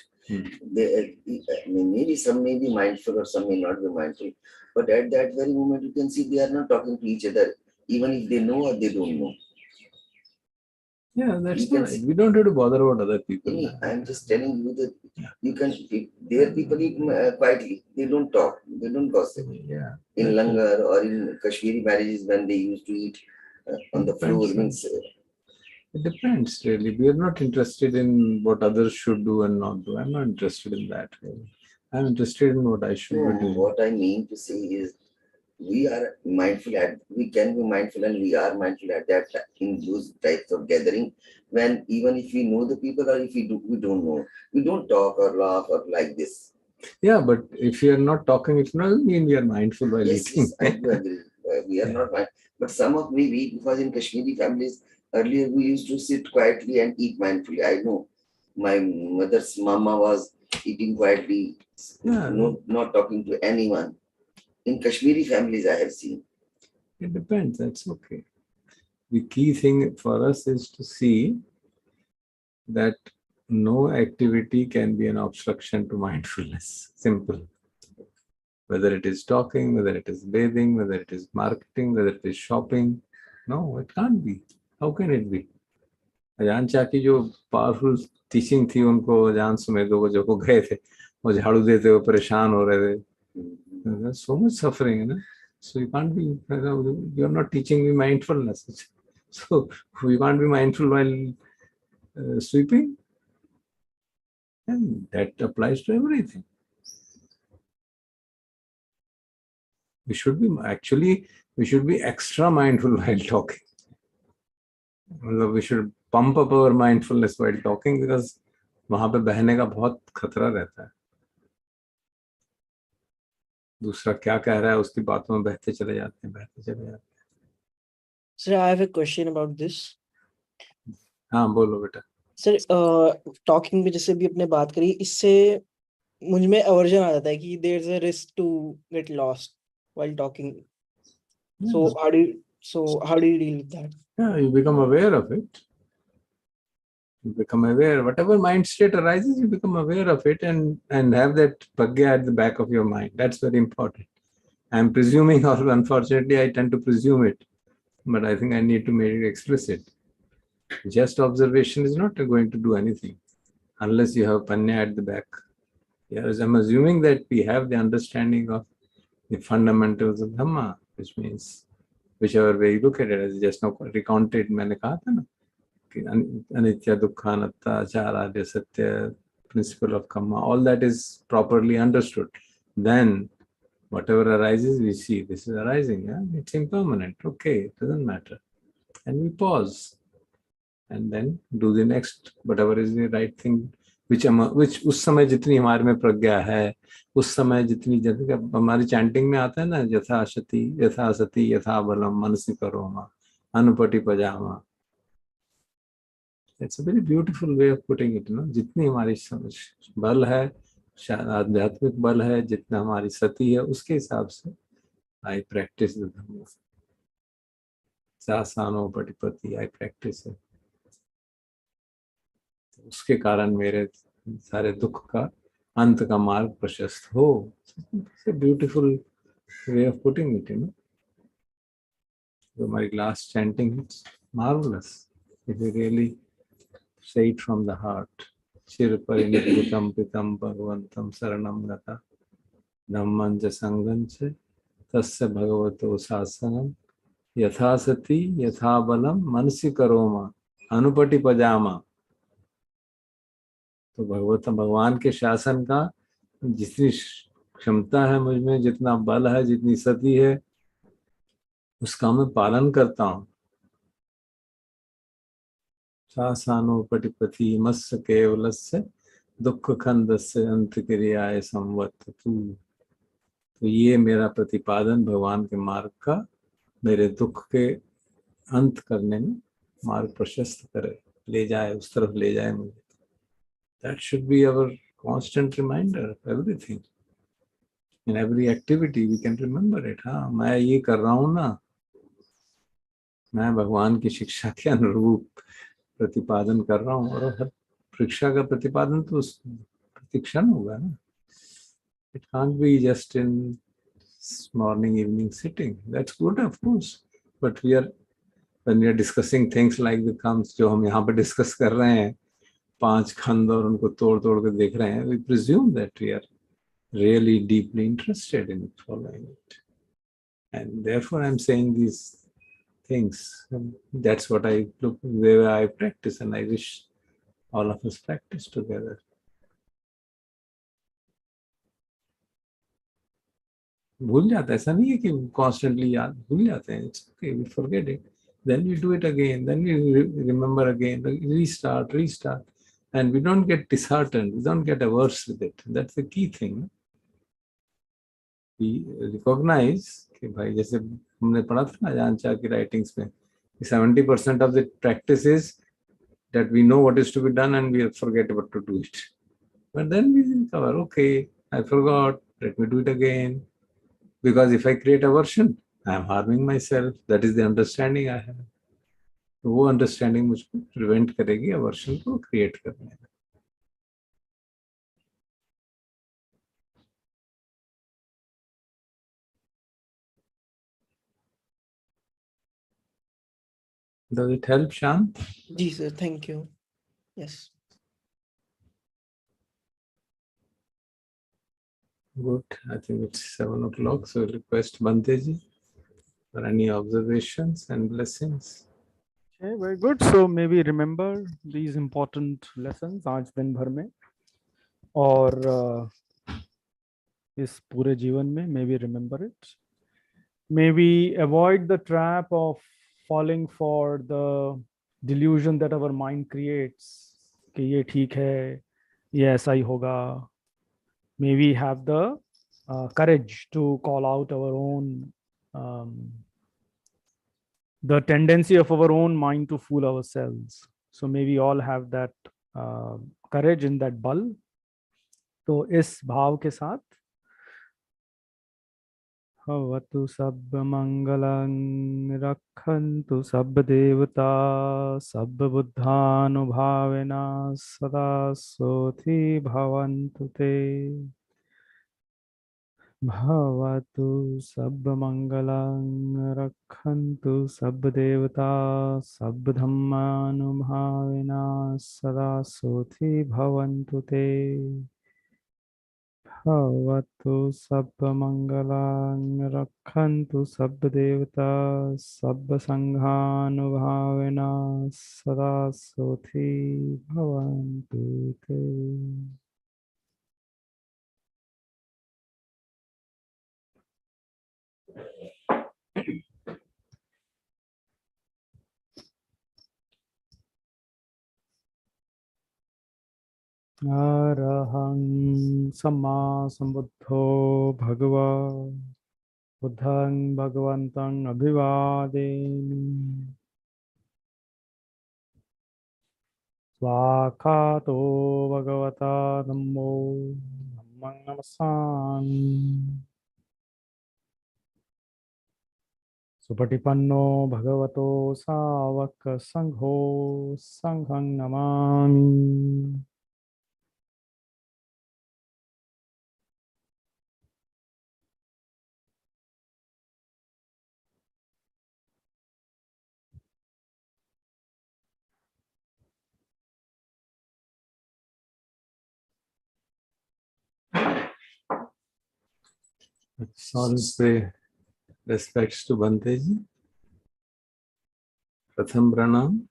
[SPEAKER 8] Maybe some may be mindful or some may not be mindful, but at that very moment you can see they are not talking to each other, even if they know or they don't know.
[SPEAKER 3] Yeah, that's right. We don't have to bother about other people.
[SPEAKER 8] I am just telling you that you can. There people eat quietly. They don't talk. They don't gossip.
[SPEAKER 3] Yeah.
[SPEAKER 8] In langar or in Kashmiri marriages, when they used to eat on the floor, means.
[SPEAKER 3] It depends really. We are not interested in what others should do and not do. I'm not interested in that really. I'm interested in what I should be doing.
[SPEAKER 8] What I mean to say is, we are mindful we can be mindful and we are mindful at that time, in those types of gathering, when even if we know the people or if we don't know, we don't talk or laugh or like this.
[SPEAKER 3] Yeah, but if you are not talking, it doesn't mean we are mindful while eating.
[SPEAKER 8] Yes, I do agree. We are not mindful. But some of maybe, because in Kashmiri families, earlier we used to sit quietly and eat mindfully. I know my mother's mama was eating quietly, not talking to anyone. In Kashmiri families, I have seen.
[SPEAKER 3] It depends. That's okay. The key thing for us is to see that no activity can be an obstruction to mindfulness. Simple. Whether it is talking, whether it is bathing, whether it is marketing, whether it is shopping. No, it can't be. How can it be? अजान चा की जो powerful teaching थी, उनको अजान सुमेधो को जब वो गए थे, वो झाड़ू देते हुए परेशान हो रहे थे. There's so much suffering, you know? So you can't be, you're not teaching me mindfulness. So you can't be mindful while sweeping. And that applies to everything. We should be extra mindful while talking. We should pump up our mindfulness while talking, because वहां पे बहने का बहुत खतरा रहता है. दूसरा क्या कह रहा है उसकी बातों में बहते चले जाते हैं.
[SPEAKER 9] Sir, I have a question about this.
[SPEAKER 3] हाँ बोलो बेटा.
[SPEAKER 9] सर, टॉकिंग में जैसे भी आपने बात करी, इससे मुझ में aversion आ जाता है कि there is a risk to get lost while talking. So how do you deal with that?
[SPEAKER 3] Yeah, you become aware of it. You become aware. Whatever mind state arises, you become aware of it and have that pragya at the back of your mind. That's very important. I'm presuming, or unfortunately, I tend to presume it, but I think I need to make it explicit. Just observation is not going to do anything unless you have panya at the back. Yes, I'm assuming that we have the understanding of the fundamentals of Dhamma, which means whichever way you look at it, as just now recounted, मैंने कहा था ना कि anicca, dukkha, anatta, achara, satya, principle of karma, all that is properly understood. Then whatever arises, we see this is arising. Yeah? It's impermanent. Okay, it doesn't matter. And we pause and then do the next, whatever is the right thing, which उस समय जितनी हमारे में प्रज्ञा है, उस समय जितनी हमारी चैंटिंग में आता है ना, यथा सती यथा बलम मनसि करोमा अनुपटि पजामा. It's a very beautiful way of putting it, ना. जितनी हमारी समझ बल है, आध्यात्मिक बल है, जितना हमारी सती है, उसके हिसाब से I practice the Dhamma. सासानो पटिपति I practice it. उसके कारण मेरे सारे दुख का अंत का मार्ग प्रशस्त हो. It's a beautiful way of putting it, you know. So my last chanting, it's marvelous if you really say it from the heart. Chir parinibhutam pitam bhagavantam saranam gata dhammam ja sangam cha tasya bhagavato sasanam yatha sati yatha balam manasi karoma anupati pajama. तो भगवान के शासन का जितनी क्षमता है मुझ में, जितना बल है, जितनी सती है, उसका मैं पालन करता हूँ. शासानो पटिपति मत्स्य केवलस्य दुख खंडस्य अंत क्रियाय संवत. तो ये मेरा प्रतिपादन भगवान के मार्ग का मेरे दुख के अंत करने में मार्ग प्रशस्त करे, ले जाए, उस तरफ ले जाए मुझे. That should be our constant reminder of everything. In every activity we can remember it. हाँ, मैं ये कर रहा हूँ ना, मैं भगवान की शिक्षा के अनुरूप प्रतिपादन कर रहा हूँ. और हर शिक्षा का प्रतिपादन तो प्रतिक्षण होगा ना. It can't be just in morning evening sitting. That's good, of course, but when we are discussing things like the comes जो हम यहाँ पे discuss कर रहे हैं, 5 खंड और उनको तोड़ के देख रहे हैं, we presume that we are really deeply interested in following it, and therefore I'm saying these things. That's what I look, the way I practice, and I wish all of us practice together. भूल जाता है, ऐसा नहीं है कि constantly याद भूल जाते हैं. It's okay, we forget it, then we do it again, then we remember again, restart, and we don't get disheartened, we don't get averse with it. That's the key thing. We recognize कि भाई जैसे हमने पढ़ा था ना अजान चा की राइटिंग्स में, 70% of the practice is that we know what is to be done and we forget what to do it. But then we recover. Okay, I forgot, let me do it again. Because if I create aversion, I am harming myself. That is the understanding I have. तो वो understanding मुझको prevent करेगी aversion को create करने में. Does it help, Shant?
[SPEAKER 9] Ji sir, thank you. Yes.
[SPEAKER 3] Good. I think it's 7 o'clock, so I request Bante ji for any observations and blessings.
[SPEAKER 2] Okay, very good. So maybe remember these important lessons आज दिन भर में और इस पूरे जीवन में maybe remember it. Maybe avoid the trap of falling for the delusion that our mind creates कि ये ठीक है, ये ऐसा ही होगा. Maybe have the courage to call out our own the tendency of our own mind to fool ourselves. So maybe all have that courage in that bal. तो इस भाव के साथ भवतु सब मंगलं रक्षन्तु सब देवता सब बुद्धानुभावेना सदा सोथि भवन्तु ते. भवतु सर्वमङ्गलं रक्षन्तु सर्वदेवता सर्वधर्मानुभाविनः सदा सुखी भवन्तु ते भवतु सर्वमङ्गलं रक्षन्तु सर्वदेवता सर्वसङ्घानुभाविनः सदा सुखी भवन्तु ते अरहं सम्मा सम्बुद्धो भगवा बुद्धं भगवन्तं अभिवादेमि स्वाखातो भगवता धम्मो धम्मं नमस्सामि सुपटिपन्नो भगवतो सावक संघो संघं Namami
[SPEAKER 3] All pay respects to Bhante ji. Pratham pranam.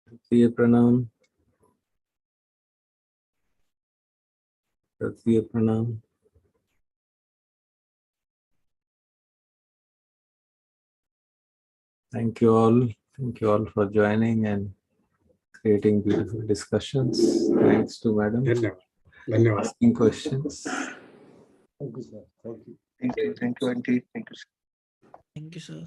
[SPEAKER 3] Tritiya pranam. Tritiya pranam. Thank you all. Thank you all for joining and creating beautiful discussions. Thanks to Madam for asking questions.
[SPEAKER 7] Thank you, sir. Thank you.
[SPEAKER 4] Thank you, Auntie. Thank you.
[SPEAKER 9] Thank you, sir.